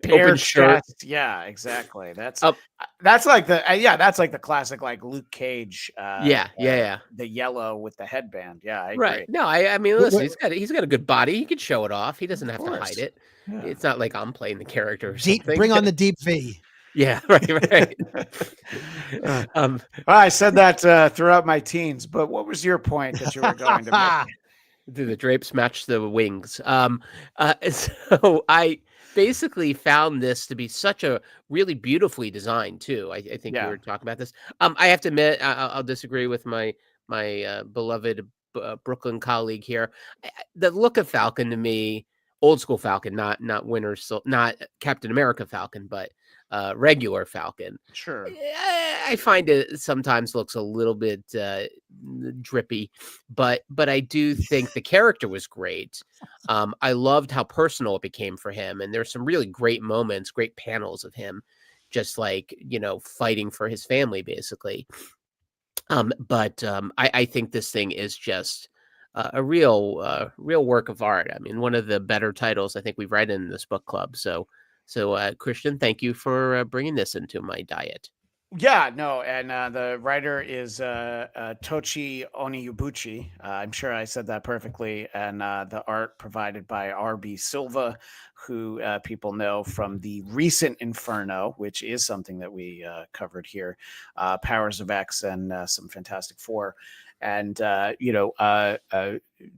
open shirt. chest. Yeah, exactly. That's like the classic like Luke Cage. The yellow with the headband. Yeah, I agree. No, I mean, listen, he's got a good body. He can show it off. He doesn't have to hide it. Yeah. It's not like I'm playing the character or something. Bring on the deep V. Yeah, right. I said that throughout my teens, but what was your point that you were going to make? Do the drapes match the wings? So I basically found this to be such a really beautifully designed too. I think we were talking about this. I have to admit, I'll disagree with my beloved Brooklyn colleague here. The look of Falcon to me, old school Falcon, not not Captain America Falcon, but regular Falcon. Sure. I find it sometimes looks a little bit drippy, but I do think the character was great. I loved how personal it became for him, and there's some really great moments, great panels of him just like, fighting for his family basically. But I think this thing is just a real work of art. I mean, one of the better titles I think we've read in this book club. So Christian, thank you for bringing this into my diet. Yeah, no, and the writer is Tochi Oniubuchi. I'm sure I said that perfectly. And the art provided by R.B. Silva, who people know from the recent Inferno, which is something that we covered here, Powers of X and some Fantastic Four. And,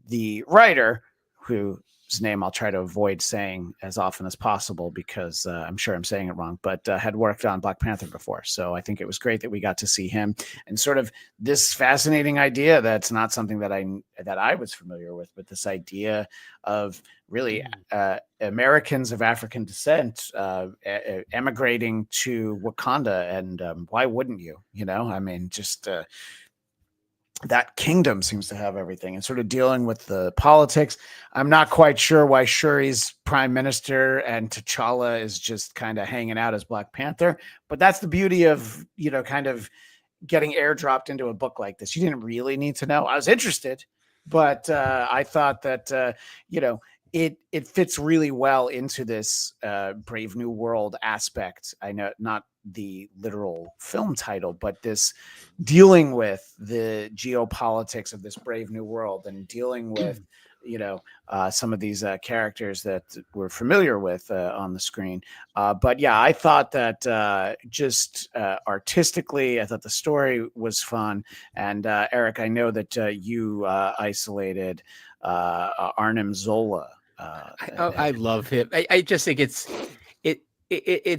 the writer, whose name I'll try to avoid saying as often as possible because I'm sure I'm saying it wrong, but had worked on Black Panther before. So I think it was great that we got to see him and sort of this fascinating idea that's not something that I was familiar with, but this idea of really Americans of African descent emigrating to Wakanda. And why wouldn't you? I mean, just that kingdom seems to have everything and sort of dealing with the politics. I'm not quite sure why Shuri's prime minister and T'Challa is just kind of hanging out as Black Panther, but that's the beauty of, kind of getting airdropped into a book like this. You didn't really need to know. I was interested, but I thought that it fits really well into this Brave New World aspect. I know not the literal film title, but this dealing with the geopolitics of this Brave New World and dealing with some of these characters that we're familiar with on the screen. But yeah, I thought that just artistically, I thought the story was fun. And Eric, I know that you isolated Arnim Zola. I love him. I just think it's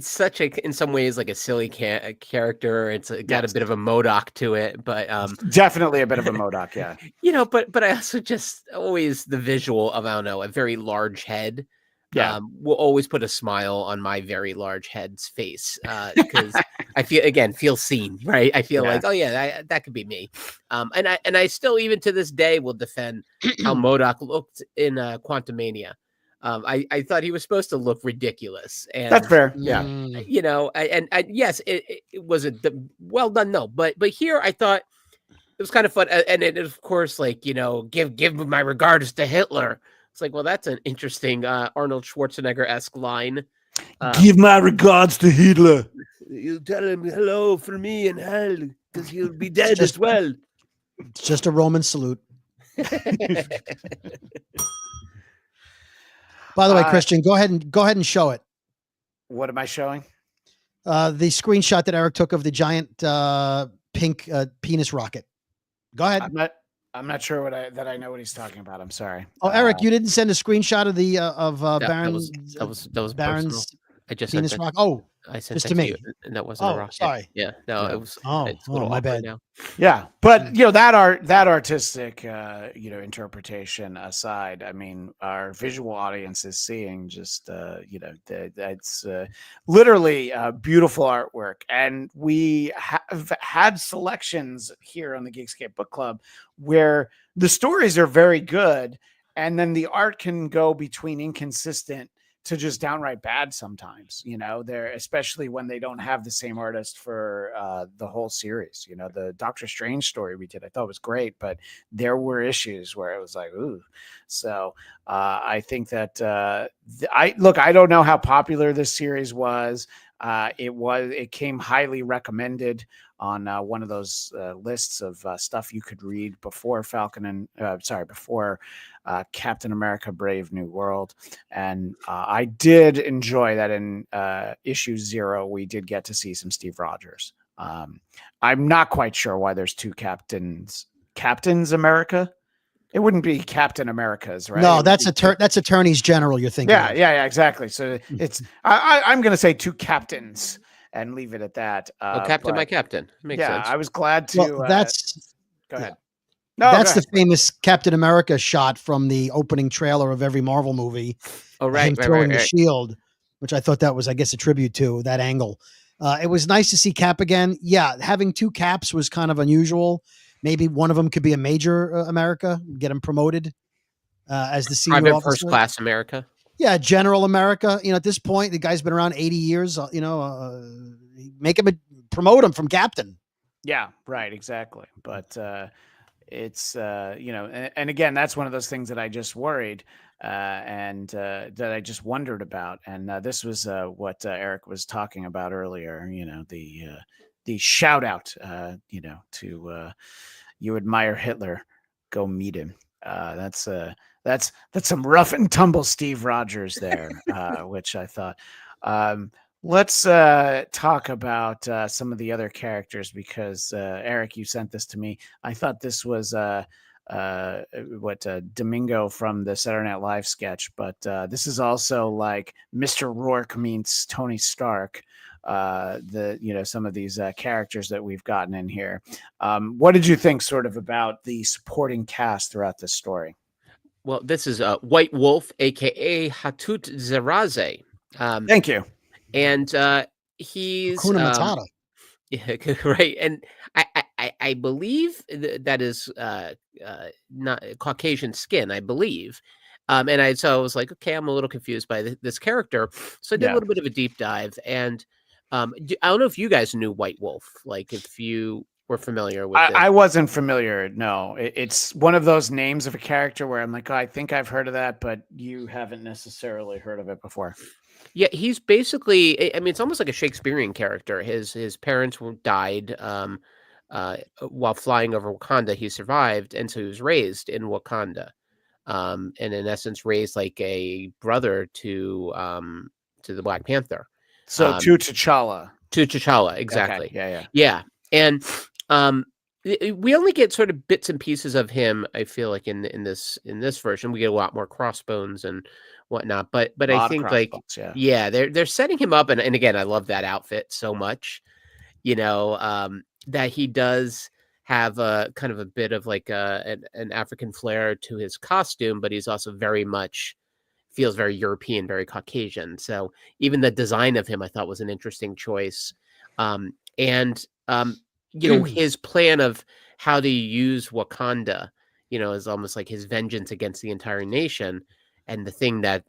such a, in some ways, like a silly character. It's got a bit of a MODOK to it, but definitely a bit of a MODOK, yeah. But I also just always the visual of, I don't know, a very large head. Yeah, will always put a smile on my very large head's face because I feel seen, right? I feel like, oh yeah, that could be me. And I still, even to this day, will defend how MODOK looked in Quantumania. I thought he was supposed to look ridiculous, and that's fair. Yeah, yes, it was well done. No, but here I thought it was kind of fun, and it of course, like, give my regards to Hitler. It's like, well, that's an interesting Arnold Schwarzenegger-esque line. Give my regards to Hitler. You tell him hello for me in hell, because he'll be dead as well. It's just a Roman salute. By the way, Christian, go ahead and show it. What am I showing? The screenshot that Eric took of the giant pink penis rocket. Go ahead. I'm not sure that I know what he's talking about. I'm sorry. Oh, Eric, you didn't send a screenshot of the Baron's. That was Baron's personal. I just penis sent rocket. Oh, I sent just that to me. you, and that wasn't a rocket. Sorry. Yeah, no, it was. Oh, it's a little my bad. now. Yeah, but that artistic interpretation aside, I mean, our visual audience is seeing just that's literally beautiful artwork, and we have had selections here on the Geekscape Book Club where the stories are very good, and then the art can go between inconsistent to just downright bad sometimes. They're, especially when they don't have the same artist for the whole series. The Doctor Strange story we did, I thought was great, but there were issues where it was like, ooh. So I think that I don't know how popular this series was. It came highly recommended on one of those lists of stuff you could read before before Captain America: Brave New World, and I did enjoy that in issue 0 we did get to see some Steve Rogers. I'm not quite sure why there's two Captains America. It wouldn't be Captain America's, right? No, that's attorneys general you're thinking. Yeah, exactly. So it's I'm going to say two captains and leave it at that. Captain, my captain. Makes sense. I was glad to. Well, that's go ahead. No, that's the famous Captain America shot from the opening trailer of every Marvel movie. Oh, right. Him throwing the shield, which I thought that was, I guess, a tribute to that angle. It was nice to see Cap again. Yeah, having two Caps was kind of unusual. Maybe one of them could be a Major America, get him promoted as the senior Private officer. First Class America. Yeah, General America. At this point, the guy's been around 80 years. Make him promote him from captain. Yeah, right, exactly. But it's and again, that's one of those things that I just worried and that I just wondered about. And this was what Eric was talking about earlier. The shout out, to you admire Hitler, go meet him. That's some rough and tumble Steve Rogers there, which I thought. Let's talk about some of the other characters because Eric, you sent this to me. I thought this was Domingo from the Saturday Night Live sketch, but this is also like Mr. Rourke meets Tony Stark. Some of these characters that we've gotten in here. What did you think sort of about the supporting cast throughout this story? Well, this is White Wolf, aka Hatut Zeraze. Thank you. And he's Hakuna Matata. Yeah, right. And I believe that is not Caucasian skin, I believe. And I was like, okay, I'm a little confused by this character. So I did a little bit of a deep dive. And I don't know if you guys knew White Wolf. Like, if you were familiar with this. I wasn't familiar. No, it's one of those names of a character where I'm like, oh, I think I've heard of that, but you haven't necessarily heard of it before. Yeah, he's basically, I mean, it's almost like a Shakespearean character. His parents died while flying over Wakanda. He survived, and so he was raised in Wakanda, and in essence raised like a brother to the Black Panther. So to T'Challa. To T'Challa, exactly. Okay. Yeah. And we only get sort of bits and pieces of him. I feel like in this version, we get a lot more crossbones and whatnot. But I think like they're setting him up, and again, I love that outfit so much. That he does have a kind of a bit of like an African flair to his costume, but he's also very much feels very European, very Caucasian. So even the design of him, I thought was an interesting choice. His plan of how to use Wakanda, is almost like his vengeance against the entire nation. And the thing that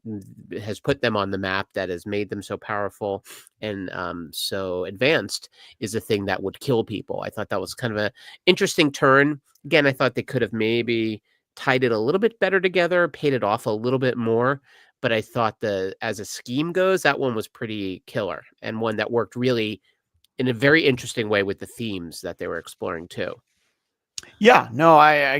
has put them on the map, that has made them so powerful and so advanced, is a thing that would kill people. I thought that was kind of an interesting turn. Again, I thought they could have maybe tied it a little bit better together, paid it off a little bit more. But I thought as a scheme goes, that one was pretty killer, and one that worked really in a very interesting way with the themes that they were exploring too. Yeah, no, I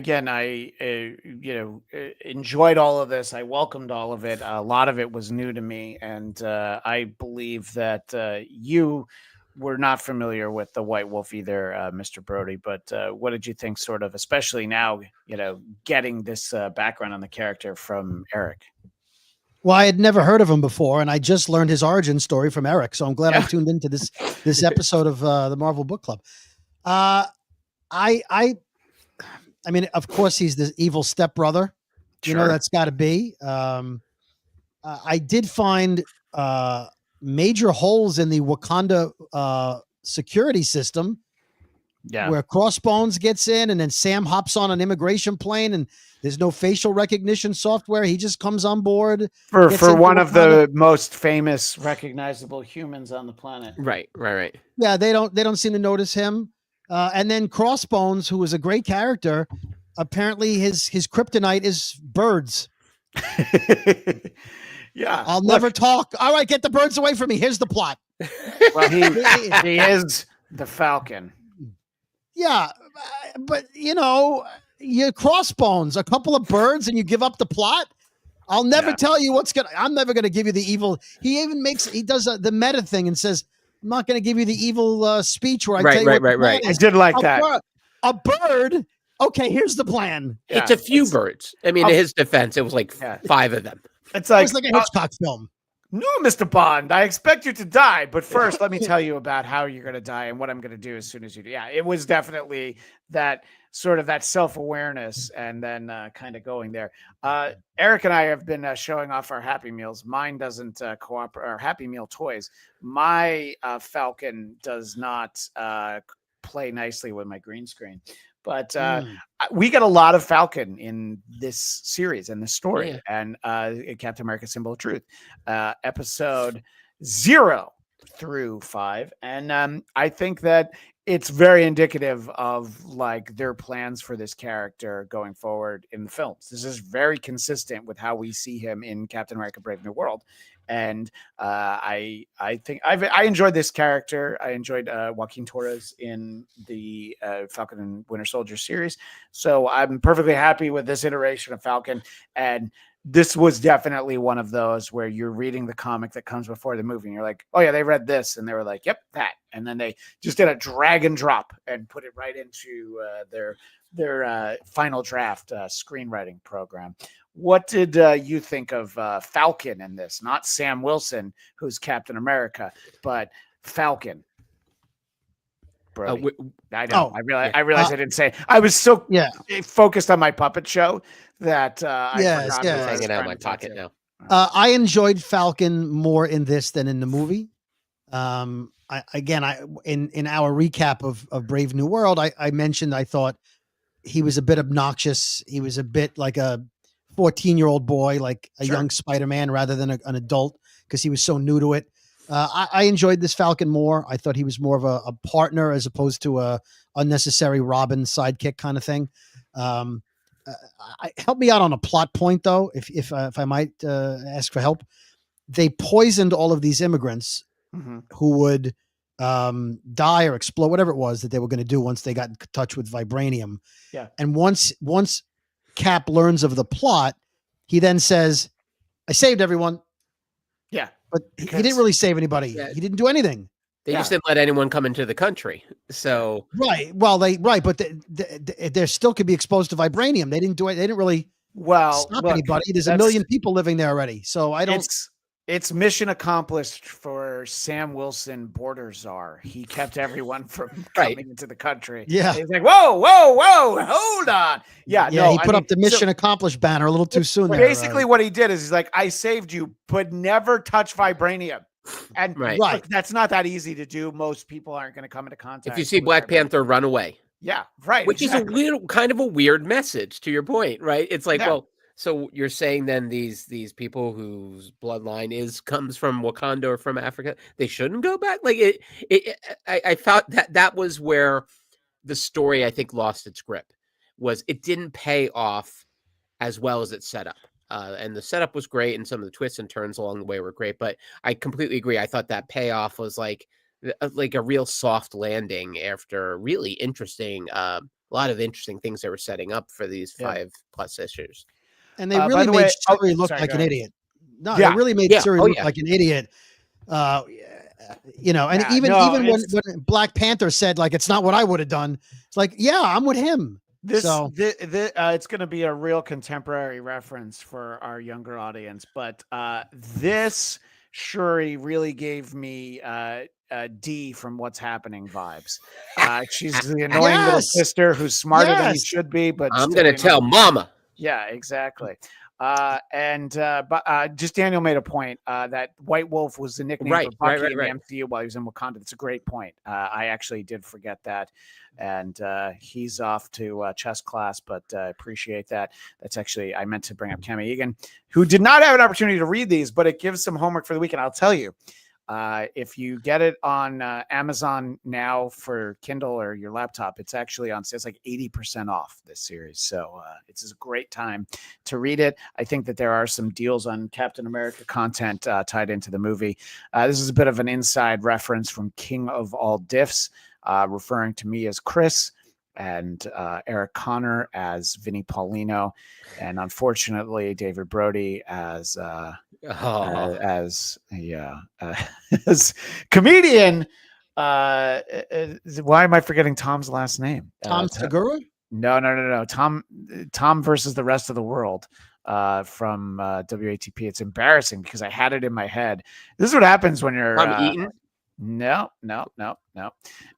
enjoyed all of this. I welcomed all of it. A lot of it was new to me. And I believe that you were not familiar with the White Wolf either, Mr. Brody. But what did you think, sort of, especially now, getting this background on the character from Eric? Well, I had never heard of him before, and I just learned his origin story from Eric. So I'm glad I tuned into this episode of the Marvel Book Club. I mean, of course, he's the evil stepbrother. Sure. That's got to be. I did find major holes in the Wakanda security system. Yeah. Where Crossbones gets in, and then Sam hops on an immigration plane, and there's no facial recognition software. He just comes on board for one of the most famous, recognizable humans on the planet. Right. Yeah, they don't seem to notice him. And then Crossbones, who is a great character, apparently his kryptonite is birds. Yeah, I'll never talk. All right, get the birds away from me. Here's the plot. Well, he is the Falcon. Yeah, but you Crossbones, a couple of birds, and you give up the plot. I'll never tell you I'm never gonna give you the evil. He does the meta thing and says, I'm not going to give you the evil speech where I tell you right. I did like that. A bird. Okay, here's the plan. Yeah, it's a few birds. I mean, in his defense, it was like 5 of them. It's like a Hitchcock film. No, Mr. Bond, I expect you to die, but first let me tell you about how you're going to die and what I'm going to do as soon as you do. Yeah, it was definitely that sort of that self-awareness and then kind of going there. Eric and I have been showing off our Happy Meals. Mine doesn't cooperate, or Happy Meal toys. My Falcon does not play nicely with my green screen. But we get a lot of Falcon in this series, in this story, and Captain America: Symbol of Truth, episode 0 through 5, and I think that it's very indicative of like their plans for this character going forward in the films. This is very consistent with how we see him in Captain America: Brave New World. And I think I enjoyed this character. I enjoyed Joaquin Torres in the Falcon and Winter Soldier series. So I'm perfectly happy with this iteration of Falcon. And this was definitely one of those where you're reading the comic that comes before the movie and you're like, oh yeah, they read this. And they were like, yep, that. And then they just did a drag and drop and put it right into their final draft screenwriting program. What did you think of Falcon in this? Not Sam Wilson, who's Captain America, but Falcon. Brody. I know. I realized I didn't say it. I was so focused on my puppet show that I forgot. Hanging out of my pocket now. I enjoyed Falcon more in this than in the movie. In our recap of Brave New World, I mentioned I thought he was a bit obnoxious. He was a bit like a 14-year-old boy, like a young Spider-Man rather than an adult, because he was so new to it. I enjoyed this Falcon more. I thought he was more of a partner as opposed to a unnecessary Robin sidekick kind of thing. Help me out on a plot point though, if I might ask for help. They poisoned all of these immigrants who would die or explode, whatever it was that they were going to do once they got in touch with vibranium. Yeah. And once Cap learns of the plot, he then says, "I saved everyone." Yeah. But he didn't really save anybody. Yeah. He didn't do anything. They just didn't let anyone come into the country. So right. Well, but they still could be exposed to vibranium. They didn't do it. They didn't really stop anybody. There's a million people living there already. So I don't. It's mission accomplished for Sam Wilson, border czar. He kept everyone from coming into the country. Yeah. He's like, whoa, hold on. Yeah. Yeah. He put up the mission accomplished banner a little too soon. Basically, what he did is he's like, I saved you, but never touch vibranium. And look, that's not that easy to do. Most people aren't going to come into contact. If you see Black Panther, run away. Yeah. Right. Which is kind of a weird message to your point, right? It's like, well, so you're saying then these people whose bloodline comes from Wakanda or from Africa, they shouldn't go back? Like I felt that was where the story, I think, lost its grip. Was it didn't pay off as well as it set up. And the setup was great, and some of the twists and turns along the way were great. But I completely agree. I thought that payoff was like a real soft landing after really interesting, a lot of interesting things they were setting up for these 5+ issues. And they really made Shuri look like an idiot. No, they really made Shuri look like an idiot. You know, and even when Black Panther said, like, it's not what I would have done, it's like, yeah, I'm with him. It's going to be a real contemporary reference for our younger audience, but this Shuri really gave me D from What's Happening vibes. She's the annoying little sister who's smarter than he should be, but I'm going to tell Mama. Yeah, exactly. But just Daniel made a point that White Wolf was the nickname for Bucky in the MCU while he was in Wakanda. That's a great point. I actually did forget that, and he's off to chess class, but appreciate that. That's actually, I meant to bring up Cami Egan, who did not have an opportunity to read these, but it gives some homework for the weekend. I'll tell you. If you get it on Amazon now for Kindle or your laptop, it's actually on sale. It's like 80% off this series. So it's a great time to read it. I think that there are some deals on Captain America content tied into the movie. This is a bit of an inside reference from King of All Diffs, referring to me as Chris and Eric Conner as Vinnie Paulino, and unfortunately David Brody as comedian. Why am I forgetting Tom's last name? Tom Segura? No. Tom versus the rest of the world from WATP. It's embarrassing because I had it in my head. This is what happens when you're Eaton. No.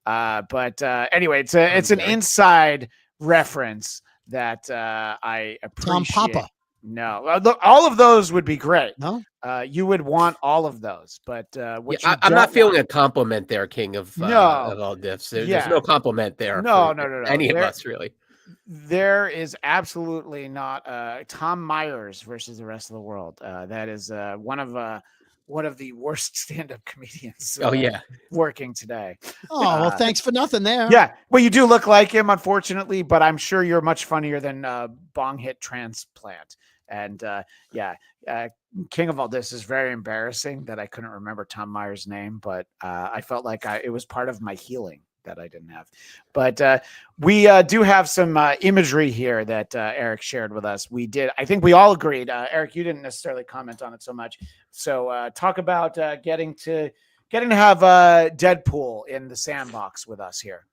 But anyway, it's an inside reference that I appreciate. Tom Papa. No, all of those would be great. No, you would want all of those, but I'm not feeling a compliment there, King of all diffs. There's no compliment there. No. Any of us really. There is absolutely not. Tom Myers versus the rest of the world. That is one of the worst stand-up comedians. Working today. Oh, well, thanks for nothing there. Yeah, well, you do look like him, unfortunately, but I'm sure you're much funnier than Bong Hit Transplant. And King of All This is very embarrassing that I couldn't remember Tom Myers' name, but I felt like it was part of my healing that I didn't have. But we do have some imagery here that Eric shared with us. I think we all agreed. Eric, you didn't necessarily comment on it so much. So talk about getting to have Deadpool in the sandbox with us here.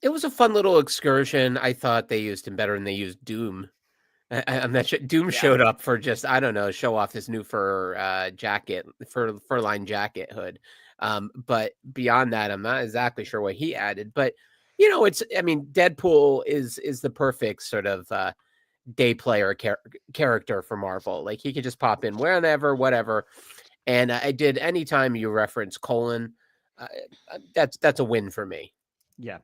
It was a fun little excursion. I thought they used him better than they used Doom. I'm not sure. Doom showed up for just, I don't know, show off his new fur line jacket hood. But beyond that, I'm not exactly sure what he added. But Deadpool is the perfect sort of day player character for Marvel. Like, he could just pop in whenever, whatever. And I did, anytime you reference colon, that's a win for me. Yeah.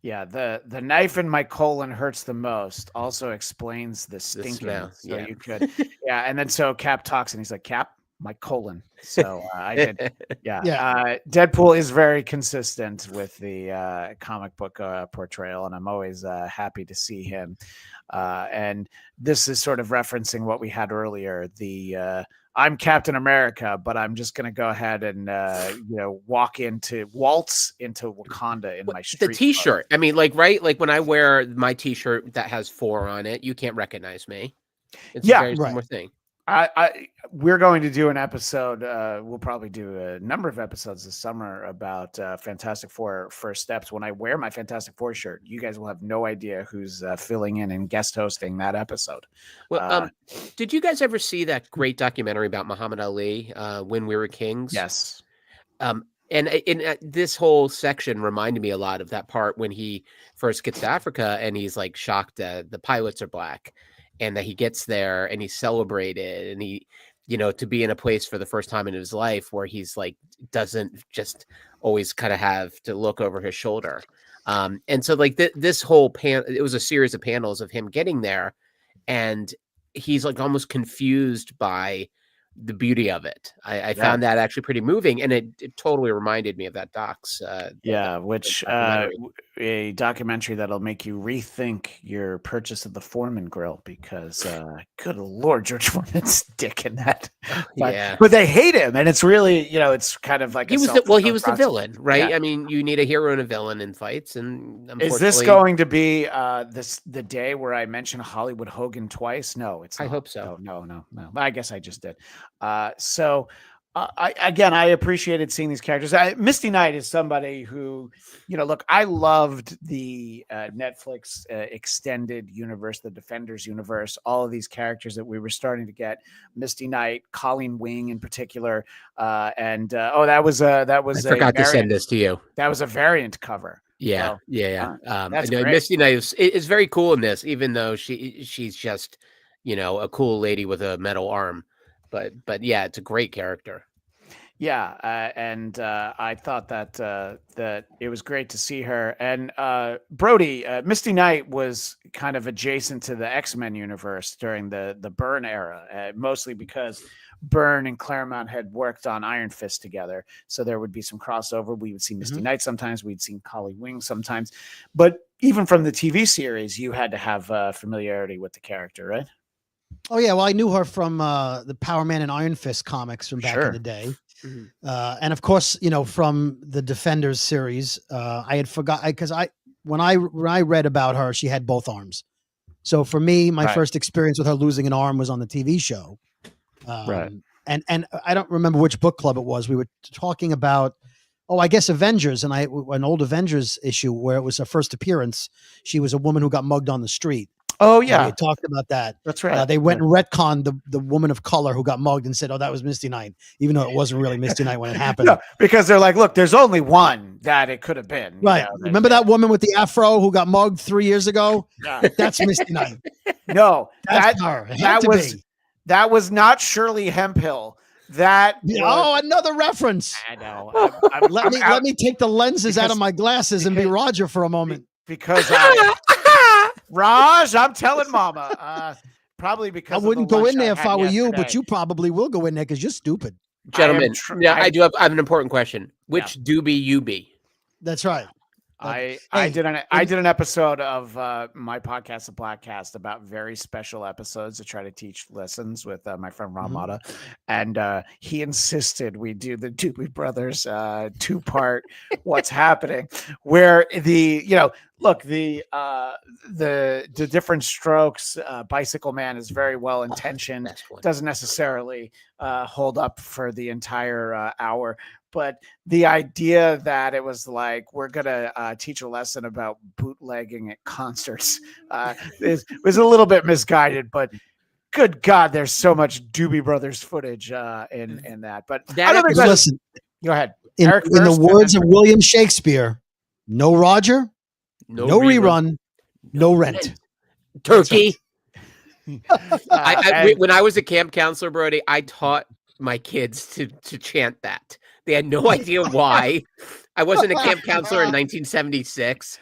Yeah, the knife in my colon hurts the most also explains the stinking. Smell. So you could, and then so Cap talks and he's like, Cap, my colon. So I did. Yeah. Yeah. Deadpool is very consistent with the comic book portrayal, and I'm always happy to see him. And this is sort of referencing what we had earlier. I'm Captain America, but I'm just going to go ahead and waltz into Wakanda in my street. The T-shirt. I mean, right? Like when I wear my T-shirt that has 4 on it, you can't recognize me. It's a very similar thing. We're going to do an episode. We'll probably do a number of episodes this summer about Fantastic Four First Steps. When I wear my Fantastic Four shirt, you guys will have no idea who's filling in and guest hosting that episode. Well, did you guys ever see that great documentary about Muhammad Ali, When We Were Kings? Yes. And in this whole section reminded me a lot of that part when he first gets to Africa and he's like shocked that the pilots are black. And that he gets there and he's celebrated and he, to be in a place for the first time in his life where he's doesn't just always kind of have to look over his shoulder. And so this whole it was a series of panels of him getting there and he's almost confused by the beauty of it. I found that actually pretty moving, and it totally reminded me of that docs. Which a documentary that'll make you rethink your purchase of the Foreman grill because good Lord, George Foreman's dick in that. But they hate him, and it's really it's kind of like he was the villain, right? Yeah. I mean, you need a hero and a villain in fights, and is this going to be the day where I mention Hollywood Hogan twice? No, it's not. I hope so. No. I guess I just did. I appreciated seeing these characters. Misty Knight is somebody who, look, I loved the Netflix extended universe, the Defenders universe, all of these characters that we were starting to get. Misty Knight, Colleen Wing in particular, I forgot to send this to you. That was a variant cover. Yeah, That's great. Misty Knight is very cool in this, even though she's just a cool lady with a metal arm. But yeah, it's a great character. Yeah, and I thought that it was great to see her. And Brody, Misty Knight was kind of adjacent to the X-Men universe during the Byrne era, mostly because Byrne and Claremont had worked on Iron Fist together, so there would be some crossover. We would see Misty Knight sometimes, we'd see Colleen Wing sometimes, but even from the TV series, you had to have familiarity with the character, right? Oh yeah, well I knew her from the Power Man and Iron Fist comics from back in the day, and of course from the Defenders series. I had forgot because when I read about her, she had both arms. So for me, my first experience with her losing an arm was on the TV show. And I don't remember which book club it was. We were talking about I guess Avengers, and an old Avengers issue where it was her first appearance. She was a woman who got mugged on the street. Oh yeah, we talked about that. That's right. They went and retconned the woman of color who got mugged and said, "Oh, that was Misty Knight," even though it wasn't really Misty Knight when it happened. No, because they're like, "Look, there's only one that it could have been." Right? Remember that woman with the afro who got mugged 3 years ago? Yeah. That's Misty Knight. No, that's her. That was not Shirley Hemphill. Another reference. I know. Let me take the lenses out of my glasses and be Roger for a moment. Because Raj, I'm telling Mama. Probably because I wouldn't go in there if I were you, but you probably will go in there because you're stupid. Gentlemen, I have an important question. Which doobie you be? That's right. I did an episode of my podcast, The Blackcast, about very special episodes to try to teach lessons with my friend Ramada, and he insisted we do the Doobie Brothers 2-part What's Happening, where the different strokes. Bicycle Man is very well intentioned, doesn't necessarily hold up for the entire hour. But the idea that it was like, we're going to teach a lesson about bootlegging at concerts was a little bit misguided, but good God, there's so much Doobie Brothers footage in that. But I don't think listen, go ahead. In the words of William Shakespeare, no Roger, no rerun, no rent. Turkey. When I was a camp counselor, Brody, I taught my kids to chant that. They had no idea why. I wasn't a camp counselor in 1976,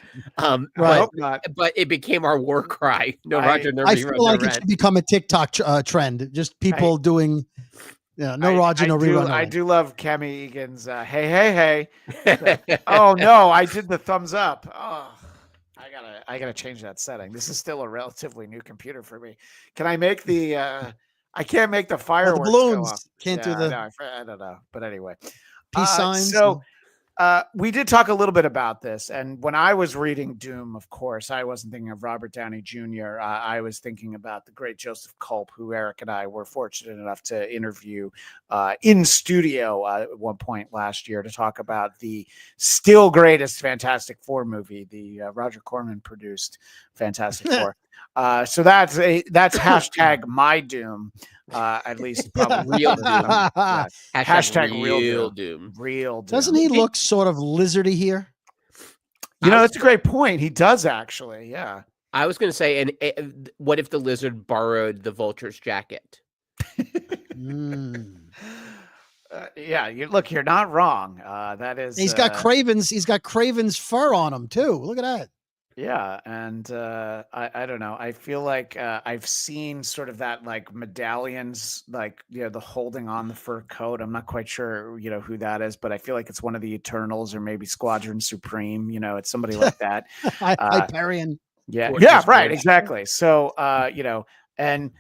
but it became our war cry. No Roger, no rerun, I feel like it should become a TikTok trend. Just people doing Yeah, no Roger, no rerun. I do love Cami Egan's hey. Oh no, I did the thumbs up. Oh, I gotta change that setting. This is still a relatively new computer for me. Can I make the I can't make the fireworks the go balloons. off. Can't do the I don't know. But anyway. peace signs. So we did talk a little bit about this, and when I was reading Doom, of course, I wasn't thinking of Robert Downey Jr. I was thinking about the great Joseph Culp, who Eric and I were fortunate enough to interview in studio at one point last year to talk about the still greatest Fantastic Four movie, the Roger Corman produced Fantastic Four. So that's hashtag my Doom. At least probably Real Doom. Yeah. Hashtag real Doom. Real Doom. Doesn't he look sort of lizardy here? You know, that's a great point. He does actually. Yeah. I was going to say, and what if the lizard borrowed the vulture's jacket? Yeah. You're not wrong. That is. He's got Craven's. He's got Craven's fur on him too. Look at that. Yeah, and I don't know. I feel like I've seen sort of that like medallions, like the holding on the fur coat. I'm not quite sure, who that is, but I feel like it's one of the Eternals or maybe Squadron Supreme. It's somebody like that. Hyperion. Yeah, Gorgeous, right, gorgeous. exactly. So and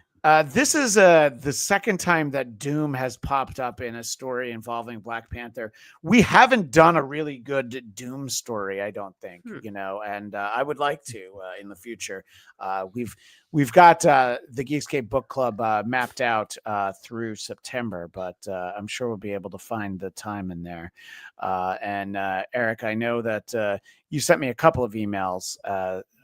this is the second time that Doom has popped up in a story involving Black Panther. We haven't done a really good Doom story, I don't think, and I would like to in the future. We've got the Geekscape Book Club mapped out through September, but I'm sure we'll be able to find the time in there. And Eric, I know that you sent me a couple of emails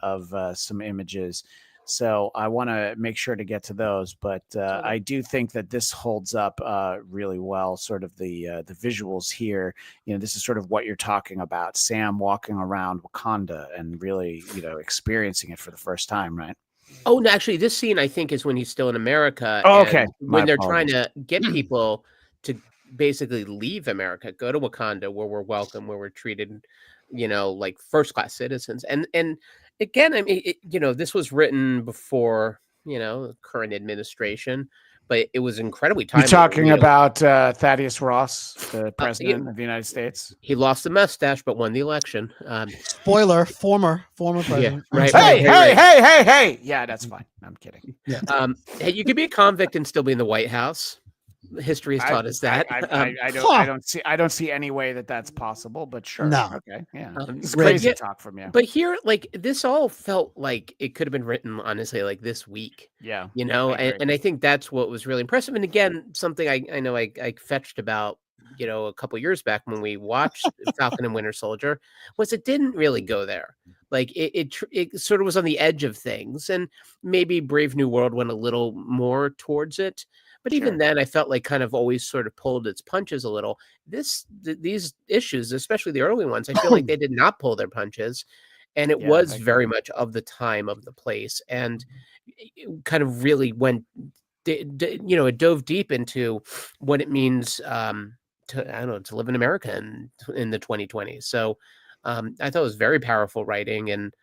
of some images. So I want to make sure to get to those, but I do think that this holds up really well. Sort of the visuals here. This is sort of what you're talking about: Sam walking around Wakanda and really, experiencing it for the first time, right? Oh, no, actually, this scene I think is when he's still in America. Oh, okay. When they're trying to get people to basically leave America, go to Wakanda, where we're welcome, where we're treated, like first class citizens, and. Again, I mean, this was written before, current administration, but it was incredibly timely. You're talking about Thaddeus Ross, the president of the United States. He lost the mustache, but won the election. Spoiler: former president. Yeah, right. Hey! Yeah, that's fine. I'm kidding. Yeah. Hey, you could be a convict and still be in the White House. History has taught us that. I don't see any way that that's possible, but sure. No. Okay. Yeah. It's Greg, crazy talk from you. But here, like, this all felt like it could have been written, honestly, like this week. Yeah. And I think that's what was really impressive. And again, something I know I fetched about, a couple years back when we watched Falcon and Winter Soldier, was it didn't really go there. Like it sort of was on the edge of things, and maybe Brave New World went a little more towards it. But even then, I felt like kind of always sort of pulled its punches a little. These issues, especially the early ones, I feel like they did not pull their punches. And it was very much of the time, of the place. And it kind of really went, it dove deep into what it means to live in America in the 2020s. So I thought it was very powerful writing. And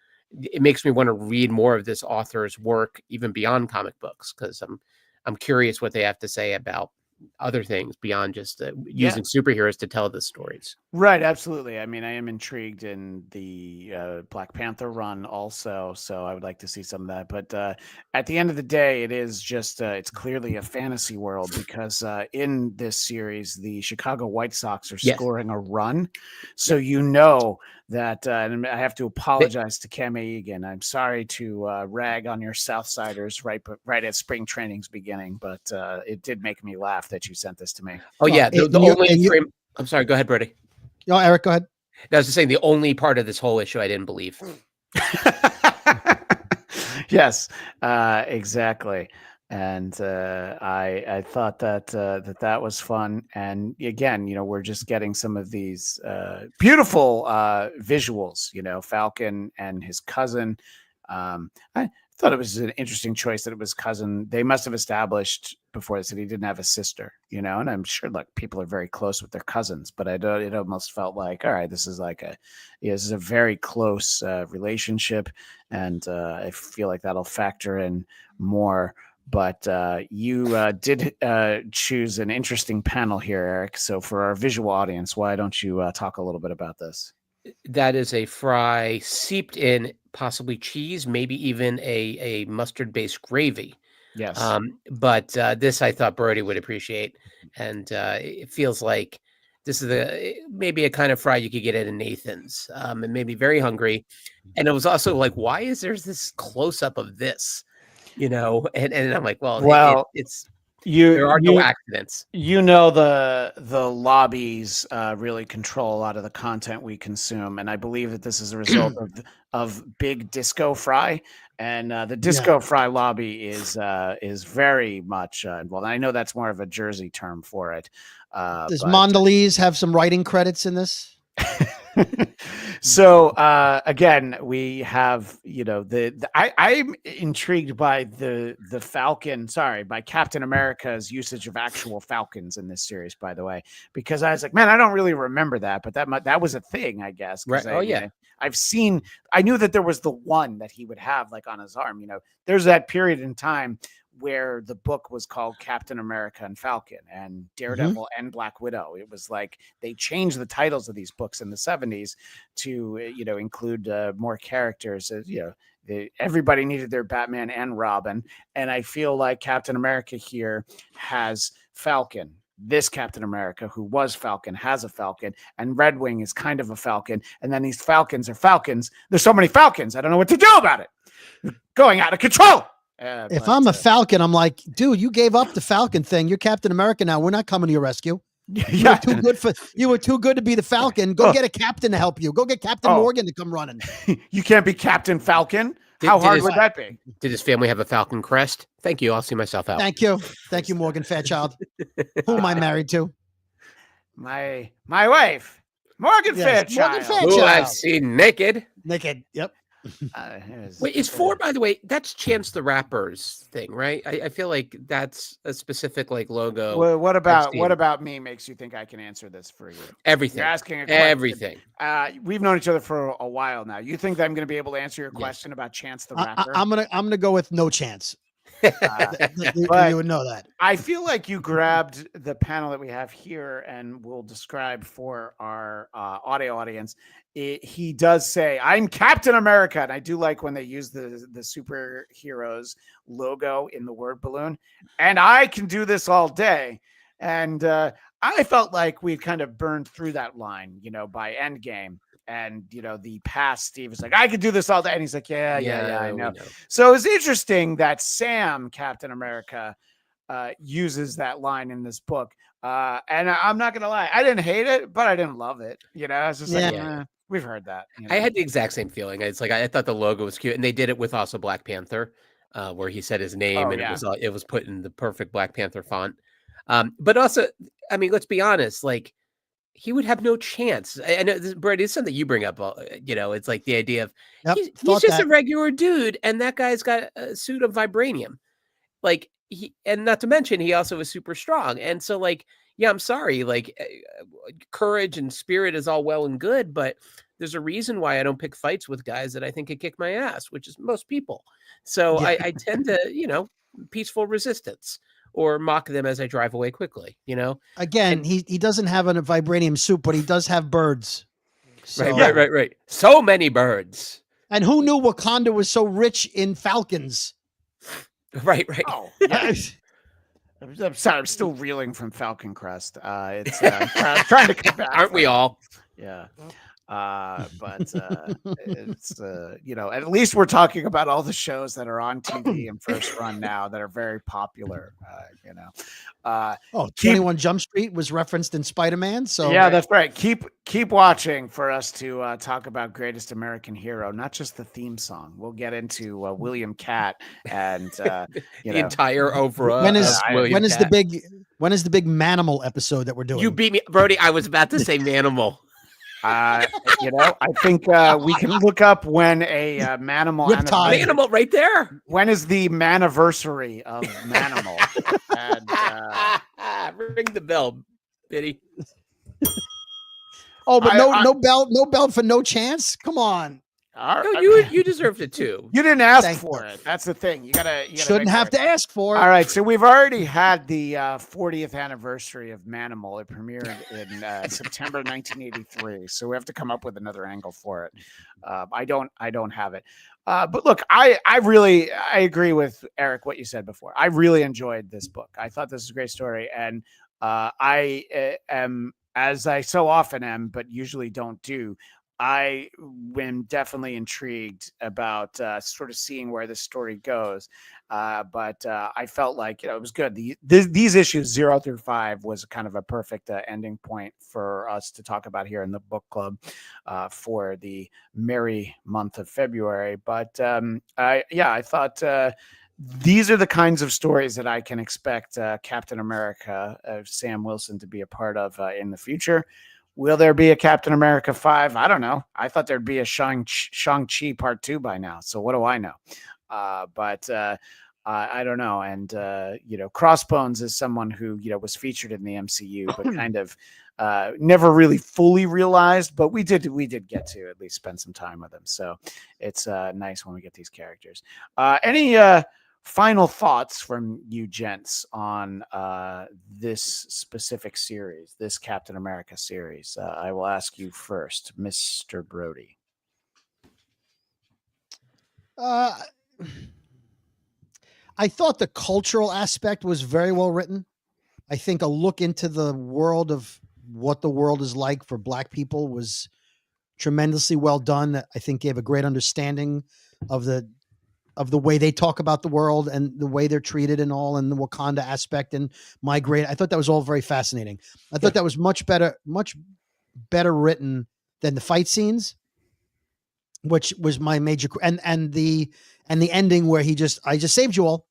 it makes me want to read more of this author's work, even beyond comic books, because I'm curious what they have to say about other things beyond just using superheroes to tell the stories. Right. Absolutely. I mean, I am intrigued in the Black Panther run also, so I would like to see some of that. But at the end of the day, it is just it's clearly a fantasy world because in this series, the Chicago White Sox are scoring a run. So that, and I have to apologize to Cam Egan. I'm sorry to rag on your Southsiders right at spring training's beginning, but it did make me laugh that you sent this to me. Oh, yeah. The only frame. I'm sorry. Go ahead, Brody. No, Eric, go ahead. I was just saying the only part of this whole issue I didn't believe. Yes, exactly. And I thought that that was fun. And again, we're just getting some of these beautiful visuals. Falcon and his cousin. I thought it was an interesting choice that it was cousin. They must have established before this that he didn't have a sister, and I'm sure people are very close with their cousins, but it almost felt like, all right, this is this is a very close relationship. And I feel like that'll factor in more But you did choose an interesting panel here, Eric. So for our visual audience, why don't you talk a little bit about this? That is a fry seeped in possibly cheese, maybe even a mustard-based gravy. Yes. But this I thought Brody would appreciate, and it feels like this is maybe a kind of fry you could get at a Nathan's, and maybe very hungry. And it was also like, why is there's this close up of this, And I'm like, well, it's there are no accidents. The lobbies really control a lot of the content we consume, and I believe that this is a result of Big Disco Fry, and the Disco Fry lobby is very much involved. I know that's more of a Jersey term for it. Does Mondelez have some writing credits in this? So again, we have I'm intrigued by the Falcon. Sorry, by Captain America's usage of actual Falcons in this series. By the way, because I was like, man, I don't really remember that, but that was a thing, I guess. Right? I knew that there was the one that he would have like on his arm. There's that period in time where the book was called Captain America and Falcon and Daredevil and Black Widow. It was like they changed the titles of these books in the 70s to, include more characters. Everybody needed their Batman and Robin. And I feel like Captain America here has Falcon. This Captain America, who was Falcon, has a Falcon, and Red Wing is kind of a Falcon. And then these Falcons are Falcons. There's so many Falcons. I don't know what to do about it. Going out of control. If I'm a Falcon, I'm like, dude, you gave up the Falcon thing. You're Captain America now. We're not coming to your rescue. You were too good to be the Falcon. Go get a captain to help you. Go get Captain Morgan to come running. You can't be Captain Falcon. How hard would that be? Did his family have a Falcon crest? Thank you. I'll see myself out. Thank you, Morgan Fairchild. Who am I married to? My wife, Morgan Fairchild. Who I've seen naked. Yep. Wait, is 4, by the way, that's Chance the Rapper's thing, right? I feel like that's a specific logo. Well, what about me makes you think I can answer this for you? Everything. You're asking a question. Everything. We've known each other for a while now. You think that I'm going to be able to answer your question about Chance the Rapper? I'm gonna go with no chance. You would know that. I feel like you grabbed the panel that we have here and we'll describe for our audio audience. He does say, I'm Captain America. And I do like when they use the superheroes logo in the word balloon. And I can do this all day. And I felt like we'd kind of burned through that line, by Endgame. And, the past Steve is like, I could do this all day. And he's like, yeah, I know. So it's interesting that Sam, Captain America, uses that line in this book. And I'm not going to lie. I didn't hate it, but I didn't love it. It's just we've heard that. I had the exact same feeling. It's like, I thought the logo was cute. And they did it with also Black Panther, where he said his name it was put in the perfect Black Panther font. But also, I mean, let's be honest, he would have no chance. I know, Brady, it's something you bring up. It's like the idea of he's just a regular dude, and that guy's got a suit of vibranium. And not to mention, he also is super strong. And so, I'm sorry, courage and spirit is all well and good, but there's a reason why I don't pick fights with guys that I think could kick my ass, which is most people. So I tend to, peaceful resistance. Or mock them as I drive away quickly, Again, he doesn't have a vibranium suit, but he does have birds. So. Right. So many birds. And who knew Wakanda was so rich in falcons? Right. Oh, yeah. I'm sorry, I'm still reeling from Falcon Crest. It's trying to come back. Aren't we all? Yeah. But it's at least we're talking about all the shows that are on TV and first run now that are very popular. 21 Jump Street was referenced in Spider-Man. So yeah, that's right. Keep watching for us to talk about Greatest American Hero, not just the theme song. We'll get into William Catt and the entire overall. When is the big Manimal episode that we're doing? You beat me, Brody. I was about to say Manimal. I think we can look up when a Manimal right there. When is the maniversary of Manimal? Ring the bell, Biddy. Oh, but no belt for no chance. Come on. No, you deserved it too. You didn't ask Thank for you. it. That's the thing. You gotta Shouldn't have to ask for it. All right, so we've already had the 40th anniversary of Manimal. It premiered in September 1983, so we have to come up with another angle for it. I don't have it, but look, I agree with Eric what you said before. I really enjoyed this book. I thought this was a great story, and I am, as I so often am, but usually don't do. I am definitely intrigued about sort of seeing where this story goes. But I felt like, it was good. These issues 0 through 5 was kind of a perfect ending point for us to talk about here in the book club for the merry month of February. But I thought these are the kinds of stories that I can expect Captain America, Sam Wilson, to be a part of in the future. Will there be a Captain America 5? I don't know. I thought there'd be a Shang-Chi Part 2 by now. So what do I know? But I don't know. And, Crossbones is someone who, was featured in the MCU, but kind of never really fully realized. But we did get to at least spend some time with him. So it's nice when we get these characters. Any final thoughts from you gents on this specific series, this Captain America series? I will ask you first, Mr. Brody. I thought the cultural aspect was very well written. I think a look into the world of what the world is like for Black people was tremendously well done. I think gave a great understanding of the way they talk about the world and the way they're treated and all, and the Wakanda aspect and migrate. I thought that was all very fascinating. I thought that was much better written than the fight scenes, which was my major, and the ending where I just saved you all.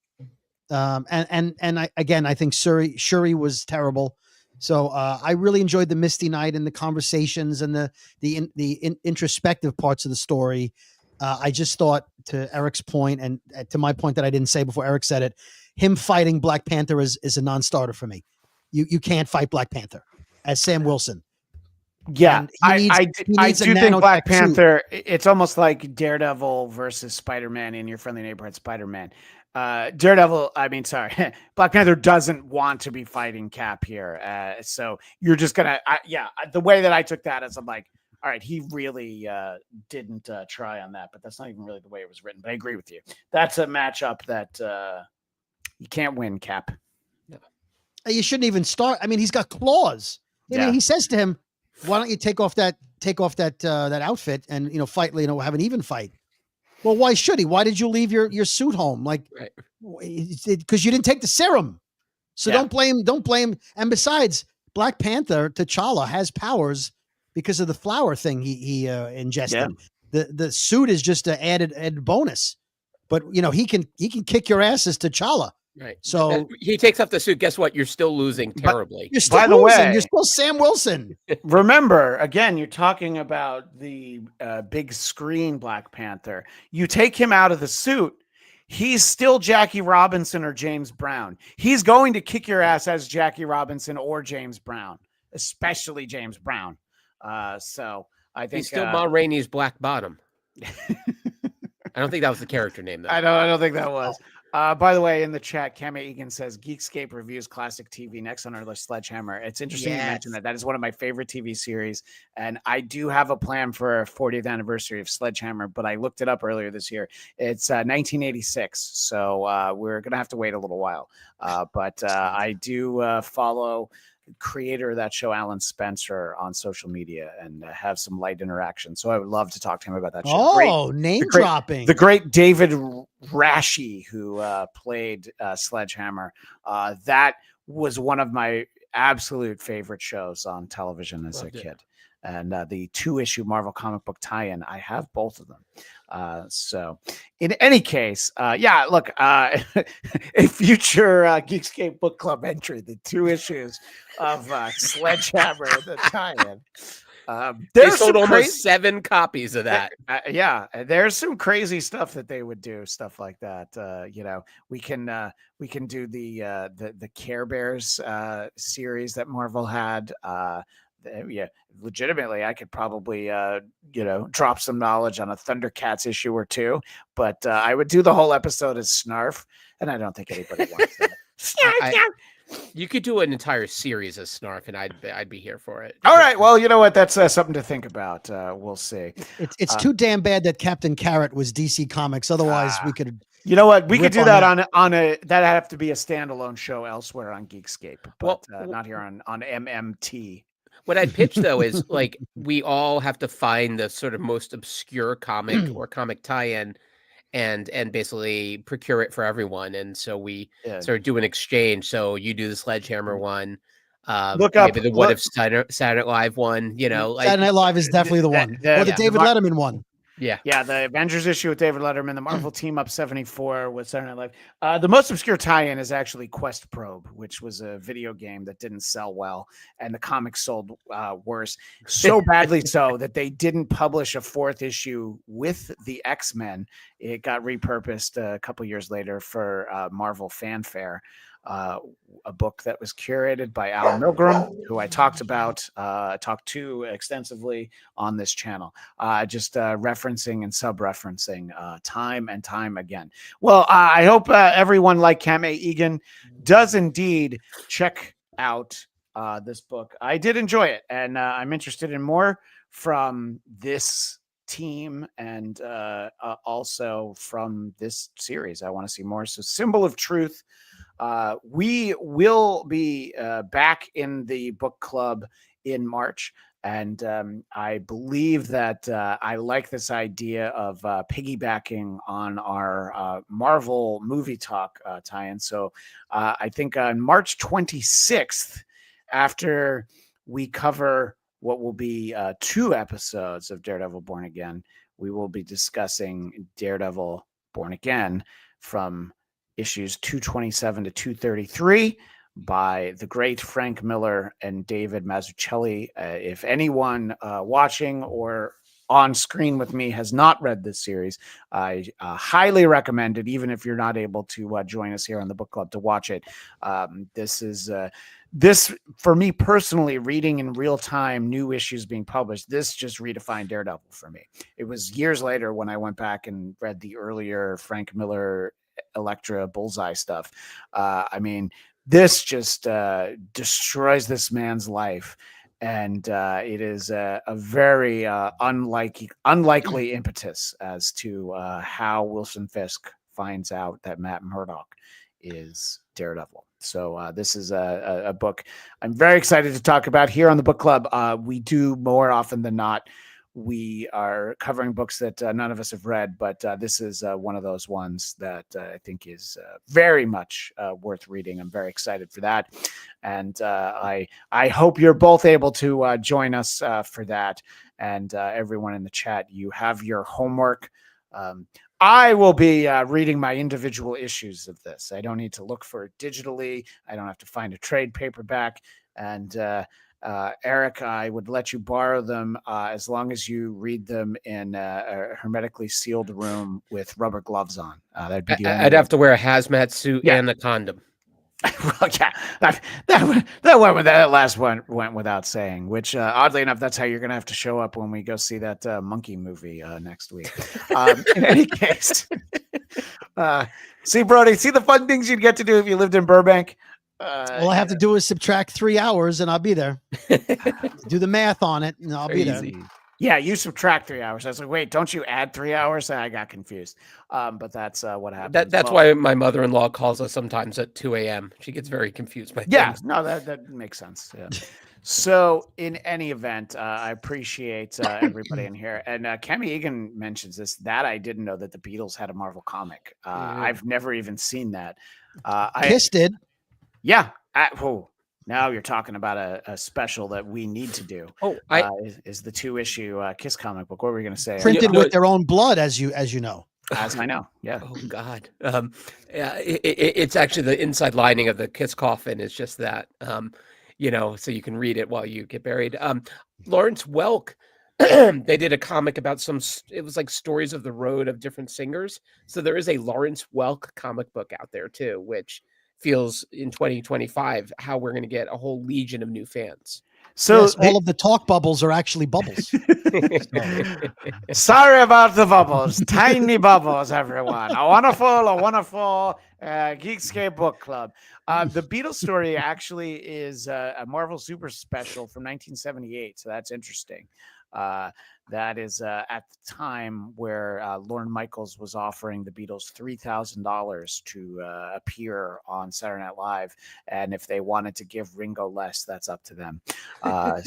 I think Shuri was terrible. So I really enjoyed the Misty Knight and the conversations and the introspective parts of the story. I just thought, to Eric's point and to my point that I didn't say before Eric said it, him fighting Black Panther is a non-starter for me. You can't fight Black Panther as Sam Wilson. Yeah, I do think Black Panther, it's almost like Daredevil versus Spider-Man in Your Friendly Neighborhood Spider-Man. Black Panther doesn't want to be fighting Cap here. So you're just going to, the way that I took that is I'm like, all right, he really didn't try on that, but that's not even really the way it was written. But I agree with you. That's a matchup that you can't win, Cap. You shouldn't even start. I mean, he's got claws. I mean, he says to him, why don't you take off that outfit and, fight, have an even fight. Well, why should he? Why did you leave your suit home? Like, because you didn't take the serum. So don't blame. And besides, Black Panther, T'Challa, has powers because of the flower thing he ingested. Yeah. The suit is just an added bonus, but he can kick your ass as T'Challa. Right. So he takes off the suit. Guess what? You're still losing terribly. You're still losing. You're still Sam Wilson. Remember, again, you're talking about the big screen Black Panther. You take him out of the suit, he's still Jackie Robinson or James Brown. He's going to kick your ass as Jackie Robinson or James Brown, especially James Brown. So I think he's still Ma Rainey's Black Bottom. I don't think that was the character name, though. I don't think that was. By the way, in the chat, Kama Egan says Geekscape reviews classic TV next on our list, Sledgehammer. It's interesting you mention that. That is one of my favorite TV series, and I do have a plan for a 40th anniversary of Sledgehammer, but I looked it up earlier this year. It's 1986, so we're gonna have to wait a little while. But I do follow creator of that show, Alan Spencer, on social media and have some light interaction. So I would love to talk to him about that show. Name dropping. The great David Rashi, who played Sledgehammer. That was one of my absolute favorite shows on television as a kid. And the 2-issue Marvel comic book tie-in, I have both of them. So in any case, look, a future Geekscape Book Club entry, the 2 issues of Sledgehammer, the tie-in. They sold almost 7 copies of that. There's some crazy stuff that they would do, stuff like that. We can do the Care Bears series that Marvel had. yeah, legitimately, I could probably, drop some knowledge on a Thundercats issue or two, but I would do the whole episode as Snarf, and I don't think anybody wants that. You could do an entire series of Snarf, and I'd be here for it. All right, well, you know what? That's something to think about. We'll see. It's too damn bad that Captain Carrot was DC Comics. Otherwise, we could. You know what? We could do on that that. on a that'd have to be a standalone show elsewhere on Geekscape, but Well, not here on MMT. What I'd pitch though is like we all have to find the sort of most obscure comic or comic tie-in and basically procure it for everyone. And so we sort of do an exchange. So you do the Sledgehammer one, Look up maybe the What If Saturday Night Live one, Saturday Night Live is definitely the one. Or the David Letterman one. Yeah. Yeah, the Avengers issue with David Letterman, the Marvel Team Up 74 with Saturday Night Live. The most obscure tie-in is actually Quest Probe, which was a video game that didn't sell well, and the comics sold worse. So badly so that they didn't publish a fourth issue with the X-Men. It got repurposed a couple years later for Marvel Fanfare. A book that was curated by Al Milgram, who I talked to extensively on this channel, just referencing and sub-referencing time and time again. Well, I hope everyone like Cam A. Egan does indeed check out this book. I did enjoy it, and I'm interested in more from this team and also from this series. I want to see more. So Symbol of Truth. We will be back in the book club in March. And I believe that I like this idea of piggybacking on our Marvel movie talk tie-in. So I think on March 26th, after we cover what will be 2 episodes of Daredevil Born Again, we will be discussing Daredevil Born Again from issues 227 to 233 by the great Frank Miller and David Mazzucchelli. If anyone watching or on screen with me has not read this series, I highly recommend it, even if you're not able to join us here on the book club to watch it. This, for me personally, reading in real time new issues being published, this just redefined Daredevil for me. It was years later when I went back and read the earlier Frank Miller Elektra Bullseye stuff. I mean, this just destroys this man's life, and it is a very unlikely impetus as to how Wilson Fisk finds out that Matt Murdock is Daredevil. So this is a book I'm very excited to talk about here on the book club. We do more often than not. We are covering books that none of us have read, but this is one of those ones that I think is very much worth reading. I'm very excited for that. And I hope you're both able to join us for that. And everyone in the chat, you have your homework. I will be reading my individual issues of this. I don't need to look for it digitally. I don't have to find a trade paperback. And Eric, I would let you borrow them as long as you read them in a hermetically sealed room with rubber gloves on. That'd be the I'd have to wear a hazmat suit and a condom. Well, yeah, that last one went without saying. Which, oddly enough, that's how you're going to have to show up when we go see that monkey movie next week. In any case, see, Brody, see the fun things you'd get to do if you lived in Burbank. All I have to do is subtract 3 hours and I'll be there. Do the math on it and I'll be there. Yeah, you subtract 3 hours. I was like, wait, don't you add 3 hours? I got confused. But that's what happens. That's why my mother-in-law calls us sometimes at 2 a.m. She gets very confused by things. No, that makes sense. Yeah. So in any event, I appreciate everybody in here. And Cami Egan mentions this, that I didn't know that the Beatles had a Marvel comic. I've never even seen that. Kiss did. Yeah. Now you're talking about a special that we need to do. Is the 2-issue Kiss comic book. What were we going to say? Printed with their own blood, as you know. As I know. Yeah. Oh God. It's actually the inside lining of the Kiss coffin is just that. So you can read it while you get buried. Lawrence Welk, they did a comic about it was like stories of the road of different singers. So there is a Lawrence Welk comic book out there too, which feels in 2025 how we're going to get a whole legion of new fans. So yes, all of the talk bubbles are actually bubbles. sorry about the bubbles, tiny bubbles, everyone. A wonderful Geekscape Book Club. The Beatles story actually is a Marvel Super Special from 1978, so that's interesting. That is at the time where Lorne Michaels was offering the Beatles $3,000 to appear on Saturday Night Live, and if they wanted to give Ringo less, that's up to them. I'm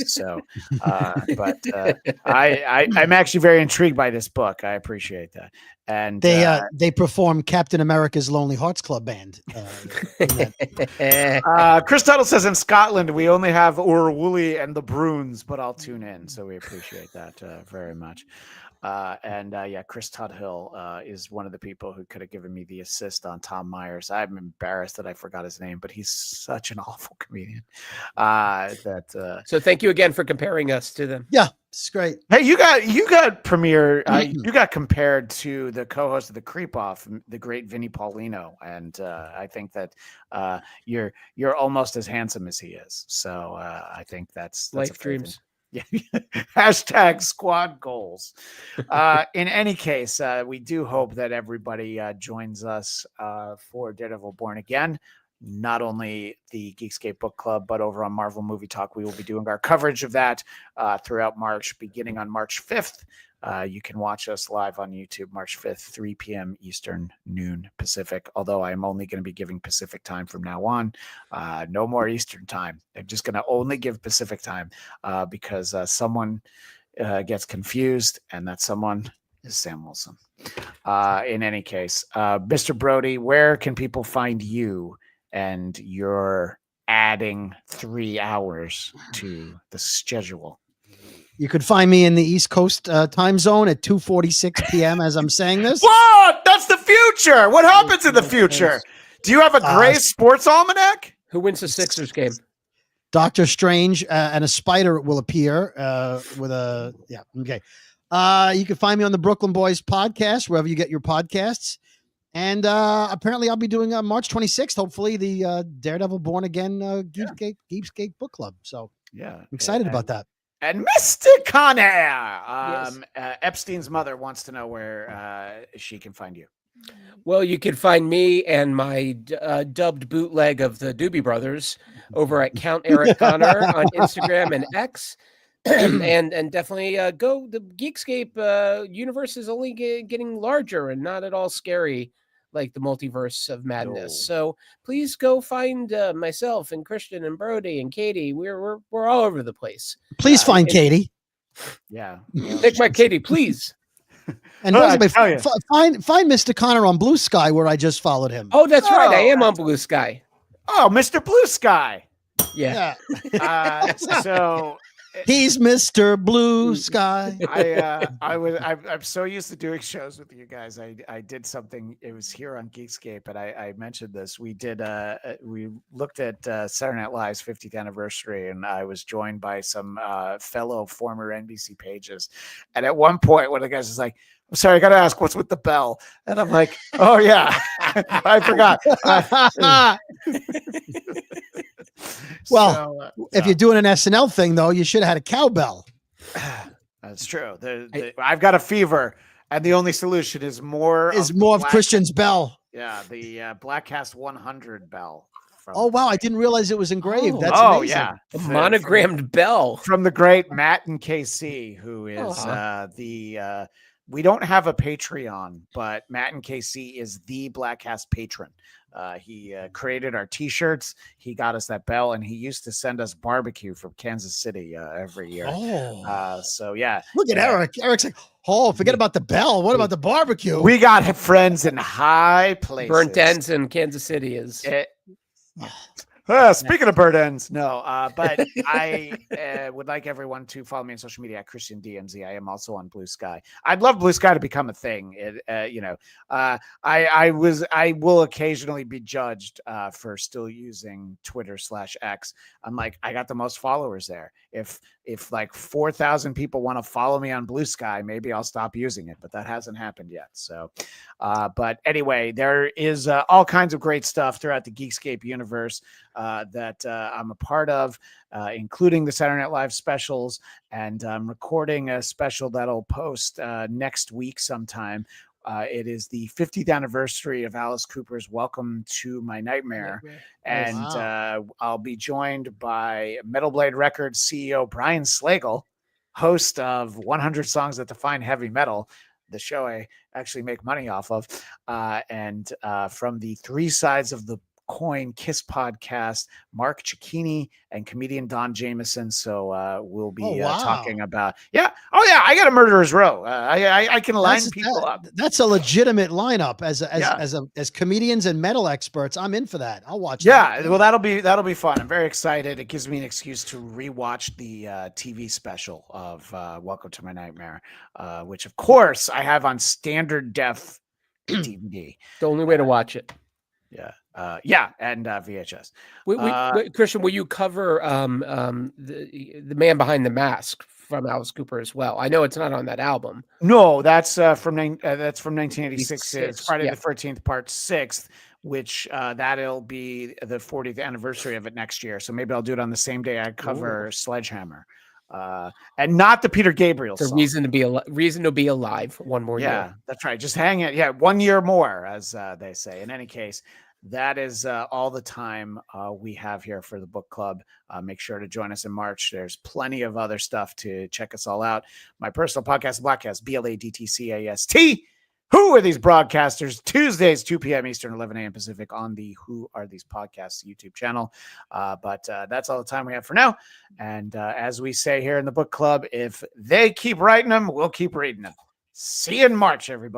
actually very intrigued by this book. I appreciate that. And They perform Captain America's Lonely Hearts Club Band. Chris Tuttle says in Scotland we only have Urwooly and the Bruins, but I'll tune in. So we appreciate that very much. Chris Tuthill is one of the people who could have given me the assist on Tom Myers. I'm embarrassed that I forgot his name, but he's such an awful comedian. So thank you again for comparing us to them. Yeah, it's great. Hey, you got you got compared to the co-host of the Creep Off, the great Vinnie Paulino, and I think that you're almost as handsome as he is. So I think that's life dreams. Yeah. Hashtag squad goals. In any case, we do hope that everybody joins us for Daredevil Born Again. Not only the Geekscape Book Club, but over on Marvel Movie Talk, we will be doing our coverage of that throughout March, beginning on March 5th. You can watch us live on YouTube March 5th, 3 p.m. Eastern, noon Pacific, although I'm only going to be giving Pacific time from now on. No more Eastern time. I'm just going to only give Pacific time because someone gets confused, and that someone is Sam Wilson. In any case, Mr. Brody, where can people find you and you're adding 3 hours to the schedule? You could find me in the East Coast time zone at 2:46 p.m. as I'm saying this. What? That's the future. What happens in the future? Do you have a gray sports almanac? Who wins the Sixers game? Doctor Strange and a spider will appear with a okay. You can find me on the Brooklyn Boys podcast, wherever you get your podcasts. And apparently I'll be doing March 26th, hopefully, the Daredevil Born Again Geekscape Book Club. So I'm excited about that. And Mr. Conner, Epstein's mother wants to know where she can find you. Well, you can find me and my dubbed bootleg of the Doobie Brothers over at Count Eric Conner on Instagram and X. and definitely go. The Geekscape universe is only getting larger and not at all scary like the multiverse of madness. No. So please go find myself and Christian and Brody and Katie. We're all over the place. Please find Katie. Yeah, take my Katie, please. And find Mr. Conner on Blue Sky, where I just followed him. Oh, that's right. I am on Blue Sky. Oh, Mr. Blue Sky. Yeah. So. He's Mr. Blue Sky. I'm so used to doing shows with you guys. I did something. It was here on Geekscape, and I mentioned this. We looked at Saturday Night Live's 50th anniversary, and I was joined by some fellow former NBC pages. And at one point, one of the guys was like, "I'm sorry, I got to ask, what's with the bell?" And I'm like, "Oh yeah, I forgot." Well, if you're doing an SNL thing, though, you should have had a cowbell. That's true. I've got a fever, and the only solution is more of Christian's bell. Yeah, the Blackcast 100 bell. Oh wow, I didn't realize it was engraved. That's amazing. Yeah, a monogrammed bell from the great Matt and KC, who is we don't have a Patreon, but Matt and KC is the Blackcast patron. He created our t-shirts. He got us that bell, and he used to send us barbecue from Kansas City every year. So yeah, look at Eric. Eric's like, oh, forget about the bell. What about the barbecue? We got friends in high places. Burnt ends in Kansas City is. Speaking of bird ends, no, but I would like everyone to follow me on social media at Christian DMZ. I am also on Blue Sky. I'd love Blue Sky to become a thing. I will occasionally be judged for still using Twitter/X. I'm like, I got the most followers there. If like 4,000 people want to follow me on Blue Sky, maybe I'll stop using it, but that hasn't happened yet. So, but anyway, there is all kinds of great stuff throughout the Geekscape universe. that I'm a part of, including the Saturday Night Live specials. And I'm recording a special that'll post next week sometime. It is the 50th anniversary of Alice Cooper's Welcome to My Nightmare. And I'll be joined by Metal Blade Records CEO Brian Slagle, host of 100 Songs That Define Heavy Metal, the show I actually make money off of. And from the Three Sides of the Coin Kiss podcast, Mark Cicchini and comedian Don Jameson. So we'll be talking about, I got a murderer's row. I can line people up. That's a legitimate lineup as comedians and metal experts. I'm in for that. I'll watch that. Yeah, well, that'll be fun. I'm very excited. It gives me an excuse to rewatch the TV special of Welcome to My Nightmare, which of course I have on standard def DVD. The only way to watch it. And VHS. Christian, will you cover the man behind the mask from Alice Cooper as well? I know it's not on that album. No, that's from 1986. It's Friday the 13th, Part 6, which that'll be the 40th anniversary of it next year. So maybe I'll do it on the same day I cover Sledgehammer. And not the Peter Gabriel song. Reason to be alive one more year. Yeah, that's right. Just hang it. Yeah, 1 year more, as they say. In any case, that is all the time we have here for the book club. Make sure to join us in March. There's plenty of other stuff to check us all out. My personal podcast, Blackcast, BLADTCAST. Who Are These Broadcasters? Tuesdays, 2 p.m. Eastern, 11 a.m. Pacific on the Who Are These Podcasts YouTube channel. But that's all the time we have for now. And as we say here in the book club, if they keep writing them, we'll keep reading them. See you in March, everybody.